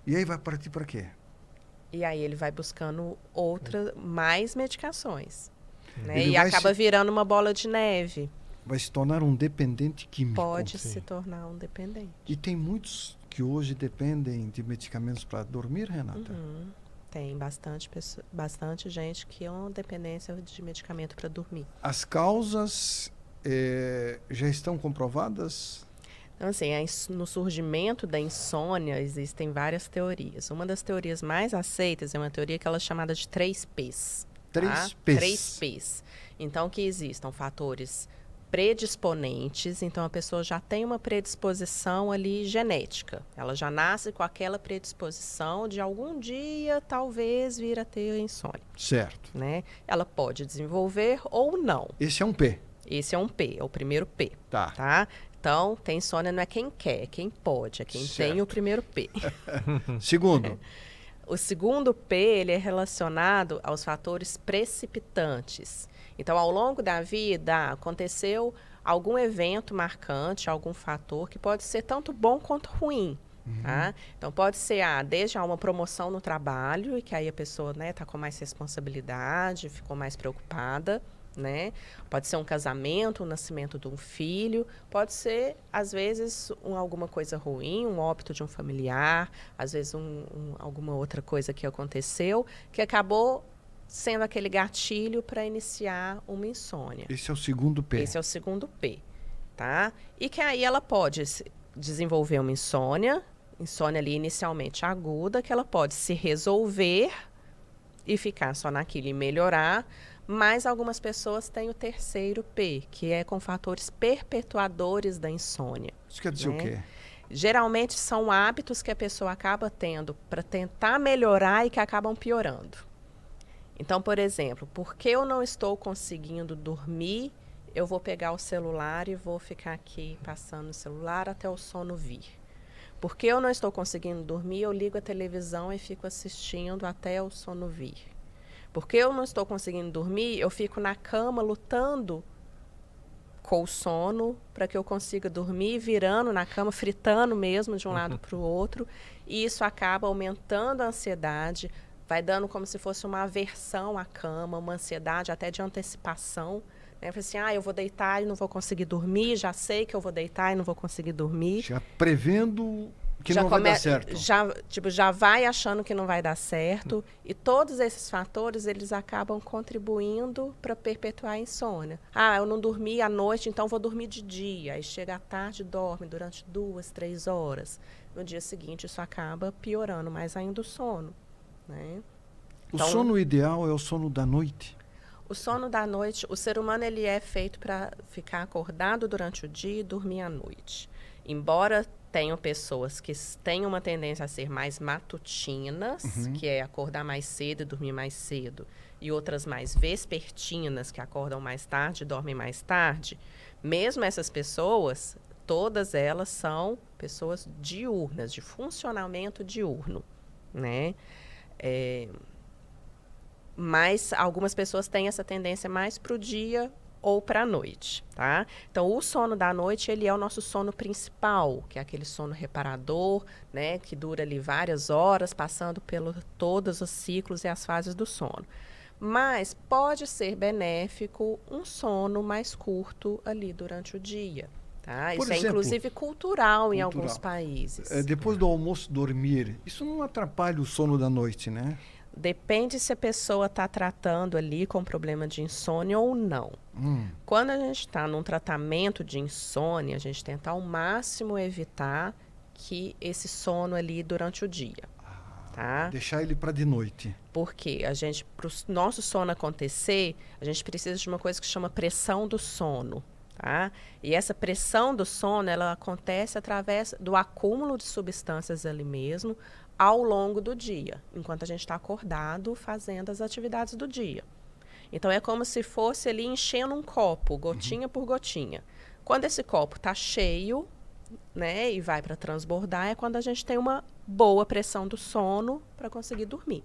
E aí vai partir para quê? E aí ele vai buscando mais medicações. Né? Ele E vai acaba virando uma bola de neve. Vai se tornar um dependente químico. Pode se tornar um dependente. E tem muitos que hoje dependem de medicamentos para dormir, Renata? Tem bastante gente que é uma dependência de medicamento para dormir. As causas já estão comprovadas? Então, assim, no surgimento da insônia existem várias teorias. Uma das teorias mais aceitas é uma teoria que ela é chamada de 3Ps. Tá? 3Ps. Então, que existam fatores predisponentes, então a pessoa já tem uma predisposição ali genética. Ela já nasce com aquela predisposição de algum dia talvez vir a ter insônia. Certo. Né? Ela pode desenvolver ou não. Esse é um P. Esse é um P, é o primeiro P. Tá. Então, ter insônia não é quem quer, é quem pode, é quem tem o primeiro P. Segundo. O segundo P, ele é relacionado aos fatores precipitantes. Então, ao longo da vida, aconteceu algum evento marcante, algum fator que pode ser tanto bom quanto ruim. Tá? Então, pode ser desde uma promoção no trabalho, e que aí a pessoa tá com mais responsabilidade, ficou mais preocupada. Né? Pode ser um casamento, o nascimento de um filho, pode ser, às vezes, alguma coisa ruim, um óbito de um familiar, às vezes alguma outra coisa que aconteceu, que acabou sendo aquele gatilho para iniciar uma insônia. Esse é o segundo P. Esse é o segundo P, tá? E que aí ela pode desenvolver uma insônia ali inicialmente aguda, que ela pode se resolver e ficar só naquilo e melhorar, mas algumas pessoas têm o terceiro P, que é com fatores perpetuadores da insônia. Isso quer dizer o quê? Geralmente são hábitos que a pessoa acaba tendo para tentar melhorar e que acabam piorando. Então, por exemplo, porque eu não estou conseguindo dormir, eu vou pegar o celular e vou ficar aqui passando o celular até o sono vir. Porque eu não estou conseguindo dormir, eu ligo a televisão e fico assistindo até o sono vir. Porque eu não estou conseguindo dormir, eu fico na cama lutando com o sono para que eu consiga dormir, virando na cama, fritando mesmo de um lado para o outro. E isso acaba aumentando a ansiedade, vai dando como se fosse uma aversão à cama, uma ansiedade até de antecipação. Né? Assim, eu vou deitar e não vou conseguir dormir, já sei que eu vou deitar e não vou conseguir dormir. Já prevendo que não vai dar certo. Já vai achando que não vai dar certo. E todos esses fatores, eles acabam contribuindo para perpetuar a insônia. Eu não dormi à noite, então vou dormir de dia. Aí chega à tarde, dorme durante 2, 3 horas. No dia seguinte, isso acaba piorando mais ainda o sono. Né? O sono ideal é o sono da noite? O sono da noite, o ser humano ele é feito para ficar acordado durante o dia e dormir à noite. Embora tenham pessoas que têm uma tendência a ser mais matutinas, que é acordar mais cedo e dormir mais cedo, e outras mais vespertinas, que acordam mais tarde e dormem mais tarde, mesmo essas pessoas, todas elas são pessoas diurnas, de funcionamento diurno, né? Mas algumas pessoas têm essa tendência mais para o dia ou para a noite, tá? Então, o sono da noite, ele é o nosso sono principal, que é aquele sono reparador, né? Que dura ali várias horas, passando por todos os ciclos e as fases do sono. Mas pode ser benéfico um sono mais curto ali durante o dia, tá? Isso é, inclusive, cultural em alguns países. Depois do almoço, dormir, isso não atrapalha o sono da noite, né? Depende se a pessoa está tratando ali com problema de insônia ou não. Quando a gente está num tratamento de insônia, a gente tenta ao máximo evitar que esse sono ali durante o dia. Tá? Deixar ele para de noite. Porque para o nosso sono acontecer, a gente precisa de uma coisa que chama pressão do sono. Tá? E essa pressão do sono, ela acontece através do acúmulo de substâncias ali mesmo, ao longo do dia, enquanto a gente está acordado fazendo as atividades do dia. Então, é como se fosse ali enchendo um copo, gotinha por gotinha. Quando esse copo está cheio, né, e vai para transbordar, é quando a gente tem uma boa pressão do sono para conseguir dormir.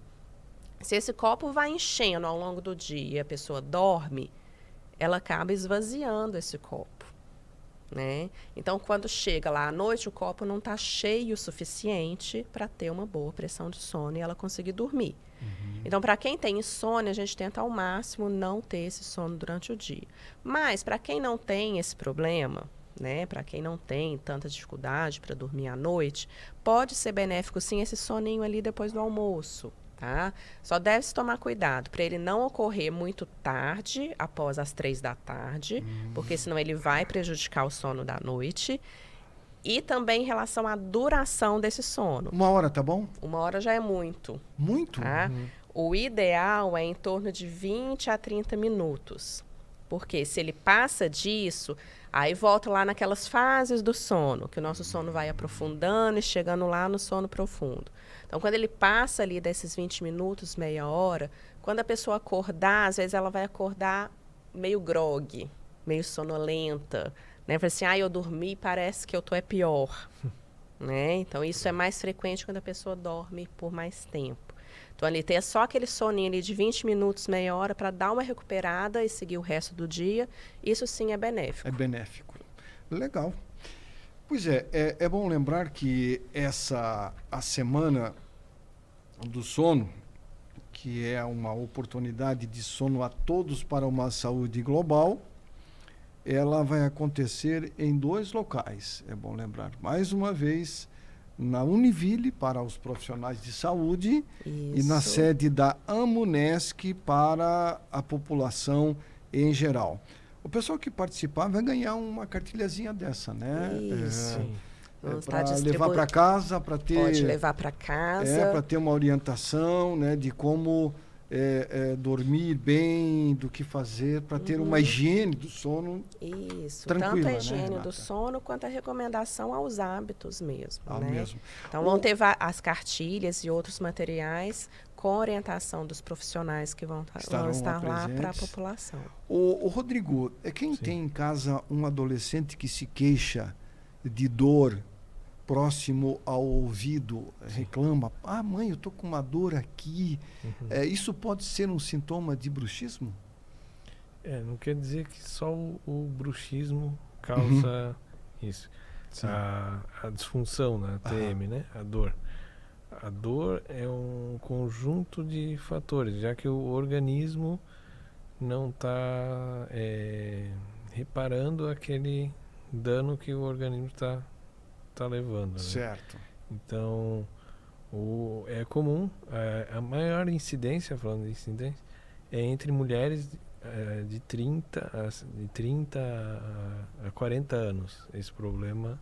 Se esse copo vai enchendo ao longo do dia e a pessoa dorme, ela acaba esvaziando esse copo. né? Então, quando chega lá à noite, o copo não está cheio o suficiente para ter uma boa pressão de sono e ela conseguir dormir. Então, para quem tem insônia, a gente tenta ao máximo não ter esse sono durante o dia. Mas, para quem não tem esse problema, né, para quem não tem tanta dificuldade para dormir à noite, pode ser benéfico sim esse soninho ali depois do almoço, tá? Só deve-se tomar cuidado para ele não ocorrer muito tarde, após as 3 da tarde, porque senão ele vai prejudicar o sono da noite. E também em relação à duração desse sono. 1 hora, tá bom? 1 hora já é muito. Muito? Tá? O ideal é em torno de 20 a 30 minutos. Porque se ele passa disso, aí volta lá naquelas fases do sono, que o nosso sono vai aprofundando e chegando lá no sono profundo. Então, quando ele passa ali desses 20 minutos, meia hora, quando a pessoa acordar, às vezes ela vai acordar meio grogue, meio sonolenta, né? Fala assim, eu dormi e parece que eu tô pior. Né? Então, isso é mais frequente quando a pessoa dorme por mais tempo. Então, ali ter só aquele soninho ali de 20 minutos, meia hora, para dar uma recuperada e seguir o resto do dia, isso sim é benéfico. É benéfico. Legal. Pois é bom lembrar que a semana do sono, que é uma oportunidade de sono a todos para uma saúde global, ela vai acontecer em 2 locais. É bom lembrar, mais uma vez, na Univille, para os profissionais de saúde, Isso. e na sede da Amunesc para a população em geral. O pessoal que participar vai ganhar uma cartilhazinha dessa, né? Isso. Para levar para casa, para ter... Pode levar para casa. para ter uma orientação, né, de como dormir bem, do que fazer, para ter uma higiene do sono. Isso, tranquila, tanto a higiene né, do sono quanto a recomendação aos hábitos mesmo. Né? Mesmo. Então vão ter as cartilhas e outros materiais com orientação dos profissionais que vão estar lá para a população. O Rodrigo, quem tem em casa um adolescente que se queixa de dor próximo ao ouvido, reclama, mãe, eu tô com uma dor aqui, isso pode ser um sintoma de bruxismo? Não quer dizer que só o bruxismo causa isso. A disfunção na TM, né? A dor. A dor é um conjunto de fatores, já que o organismo não está reparando aquele dano que o organismo está levando. Né? Certo. Então, é comum, a maior incidência, falando de incidência, é entre mulheres de 30 a 40 anos, esse problema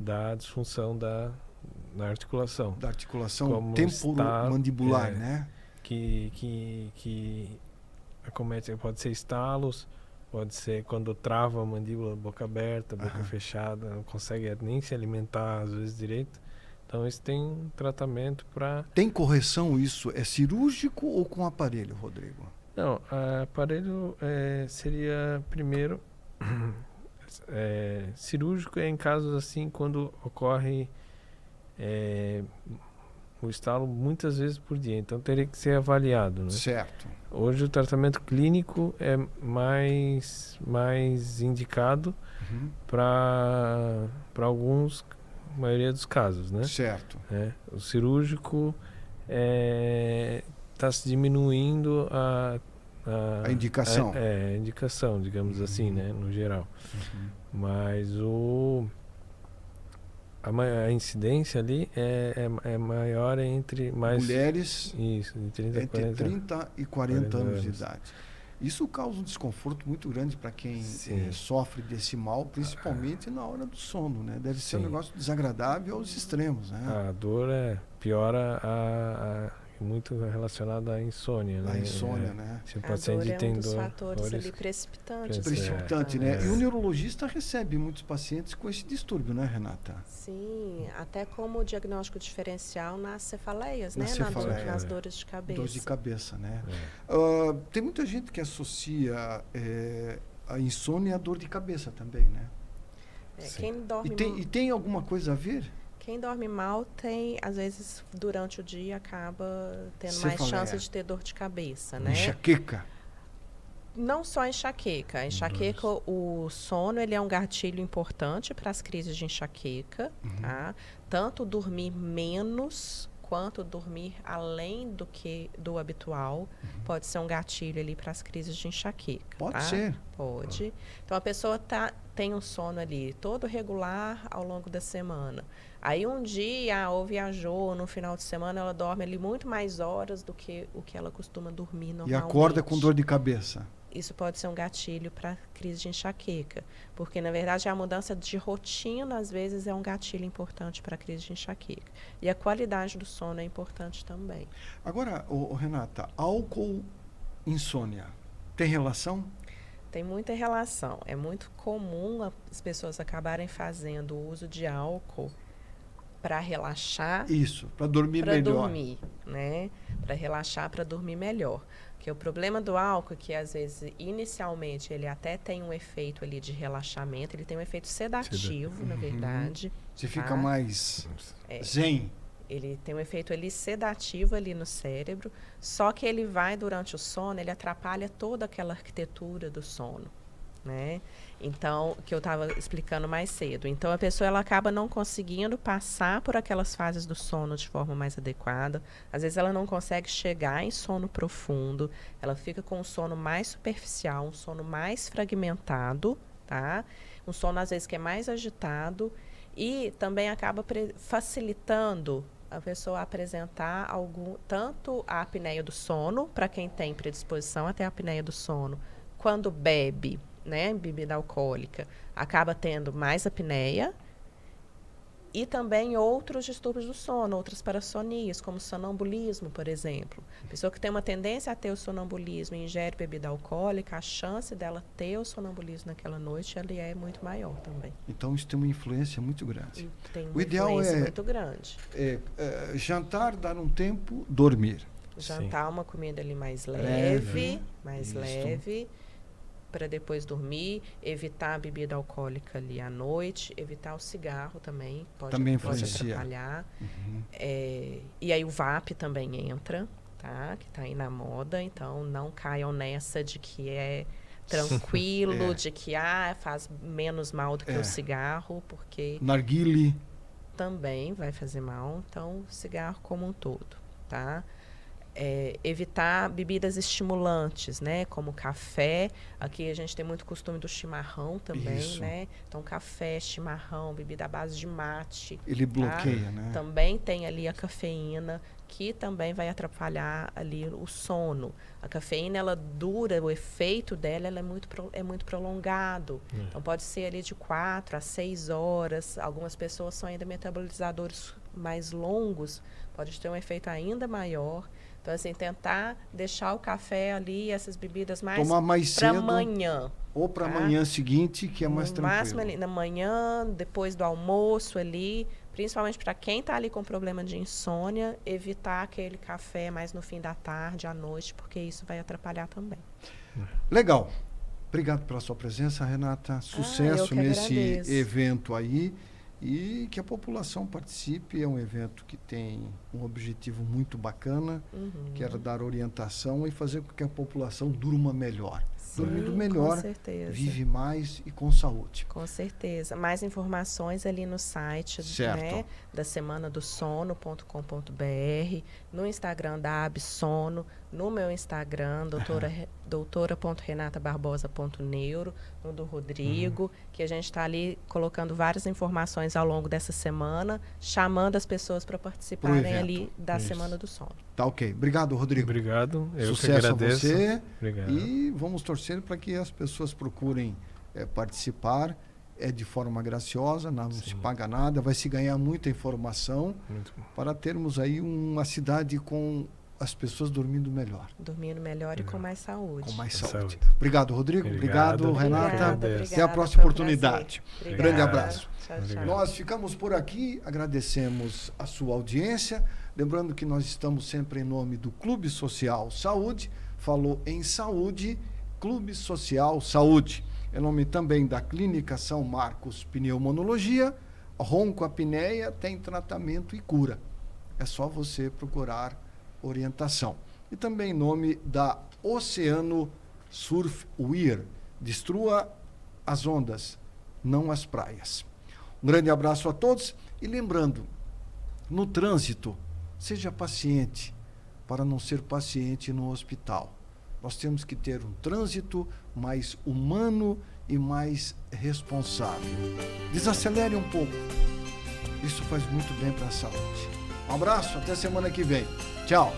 da disfunção na articulação. Da articulação temporomandibular, né? Que acomete, pode ser estalos, pode ser quando trava a mandíbula, boca aberta, boca fechada, não consegue nem se alimentar às vezes direito. Então isso tem um tratamento para... Tem correção isso? É cirúrgico ou com aparelho, Rodrigo? Não, aparelho seria primeiro cirúrgico em casos assim quando ocorre o estalo muitas vezes por dia, então teria que ser avaliado, né? Certo. Hoje o tratamento clínico é mais indicado para a maioria dos casos, né? Certo. O cirúrgico está se diminuindo a indicação. A indicação, digamos assim, né? No geral. Mas a incidência ali é maior entre mais... Mulheres entre 30 e 40 anos de idade. Isso causa um desconforto muito grande para quem sofre desse mal, principalmente na hora do sono, né? Deve ser um negócio desagradável aos extremos, né? A dor piora muito relacionada à insônia, né? A insônia, né? Se o A paciente dor é tem um dos dor, fatores ali precipitantes. Precipitante, né? E o neurologista recebe muitos pacientes com esse distúrbio, né, Renata? Sim, até como diagnóstico diferencial nas cefaleias, né? Nas dores de cabeça. Dores de cabeça, né? Tem muita gente que associa a insônia à dor de cabeça também, né? Quem dorme E tem alguma coisa a ver? Quem dorme mal tem, às vezes, durante o dia, acaba tendo mais chance de ter dor de cabeça, né? Enxaqueca. Não só a enxaqueca. A enxaqueca, o sono, ele é um gatilho importante para as crises de enxaqueca, tá? Tanto dormir menos quanto dormir além do habitual pode ser um gatilho ali para as crises de enxaqueca. Pode tá? ser. Pode. Então, a pessoa tem um sono ali todo regular ao longo da semana. Aí, um dia, ou viajou, no final de semana, ela dorme ali muito mais horas do que o que ela costuma dormir normalmente. E acorda com dor de cabeça. Isso pode ser um gatilho para crise de enxaqueca, porque na verdade a mudança de rotina às vezes é um gatilho importante para a crise de enxaqueca. E a qualidade do sono é importante também. Agora, Renata, álcool, insônia, tem relação? Tem muita relação. É muito comum as pessoas acabarem fazendo o uso de álcool para relaxar. Isso, para dormir melhor. Para dormir, né? Para relaxar, para dormir melhor. Porque o problema do álcool é que, às vezes, inicialmente, ele até tem um efeito ali de relaxamento, ele tem um efeito sedativo, na verdade. Você fica tá? mais zen. Ele tem um efeito ali sedativo ali no cérebro, só que ele vai, durante o sono, ele atrapalha toda aquela arquitetura do sono, né? Então, que eu estava explicando mais cedo. Então, a pessoa ela acaba não conseguindo passar por aquelas fases do sono de forma mais adequada. Às vezes, ela não consegue chegar em sono profundo. Ela fica com um sono mais superficial, um sono mais fragmentado, tá? Um sono, às vezes, que é mais agitado. E também acaba facilitando a pessoa apresentar tanto a apneia do sono, para quem tem predisposição até a apneia do sono, quando bebe, né, bebida alcoólica, acaba tendo mais apneia, e também outros distúrbios do sono, outras parassonias, como sonambulismo, por exemplo. Pessoa que tem uma tendência a ter o sonambulismo e ingere bebida alcoólica, a chance dela ter o sonambulismo naquela noite ele é muito maior também. Então isso tem uma influência muito grande. Tem uma o ideal influência é muito grande. Jantar, dar um tempo, dormir. Jantar uma comida ali mais leve, para depois dormir, evitar a bebida alcoólica ali à noite, evitar o cigarro também, pode atrapalhar. E aí o VAP também entra, tá? Que está aí na moda, então não caiam nessa de que é tranquilo, de que faz menos mal do que o cigarro, porque narguile também vai fazer mal, então cigarro como um todo, tá? Evitar bebidas estimulantes, né? Como café. Aqui a gente tem muito costume do chimarrão também, né? Então, café, chimarrão, bebida à base de mate. Ele bloqueia, né? Também tem ali a cafeína, que também vai atrapalhar ali o sono. A cafeína, ela dura, o efeito dela ela é muito prolongado. Então, pode ser ali de 4 a 6 horas. Algumas pessoas são ainda metabolizadores mais longos, pode ter um efeito ainda maior. Então, assim, tentar deixar o café ali, essas bebidas tomar mais para cedo, amanhã. Ou para amanhã seguinte, que é mais tranquilo. No máximo ali, na manhã, depois do almoço ali, principalmente para quem está ali com problema de insônia, evitar aquele café mais no fim da tarde, à noite, porque isso vai atrapalhar também. Legal. Obrigado pela sua presença, Renata. Sucesso nesse evento aí. E que a população participe. É um evento que tem um objetivo muito bacana, que era dar orientação e fazer com que a população durma melhor. Dormindo melhor, vive mais e com saúde. Com certeza. Mais informações ali no site, né, da semana do sono.com.br, no Instagram da Absono, no meu Instagram, doutora.renatabarbosa.neuro, no do Rodrigo, que a gente está ali colocando várias informações ao longo dessa semana, chamando as pessoas para participarem ali da Semana do Sono. Tá ok. Obrigado, Rodrigo. Obrigado. Eu Sucesso que agradeço. a você. Obrigado. E vamos torcer para que as pessoas procurem participar. É de forma graciosa, não se paga nada, vai se ganhar muita informação para termos aí uma cidade com as pessoas dormindo melhor. Dormindo melhor e com mais saúde. Com mais saúde. Obrigado, Rodrigo. Obrigado, Renata. Até a próxima oportunidade. Grande abraço. Tchau, tchau. Nós ficamos por aqui, agradecemos a sua audiência. Lembrando que nós estamos sempre em nome do Clube Social Saúde. Falou em saúde, Clube Social Saúde. É nome também da Clínica São Marcos Pneumonologia. Roncoapneia tem tratamento e cura. É só você procurar orientação. E também em nome da Oceano Surfwear. Destrua as ondas, não as praias. Um grande abraço a todos e lembrando, no trânsito, seja paciente para não ser paciente no hospital. Nós temos que ter um trânsito mais humano e mais responsável. Desacelere um pouco. Isso faz muito bem para a saúde. Um abraço, até semana que vem. Tchau.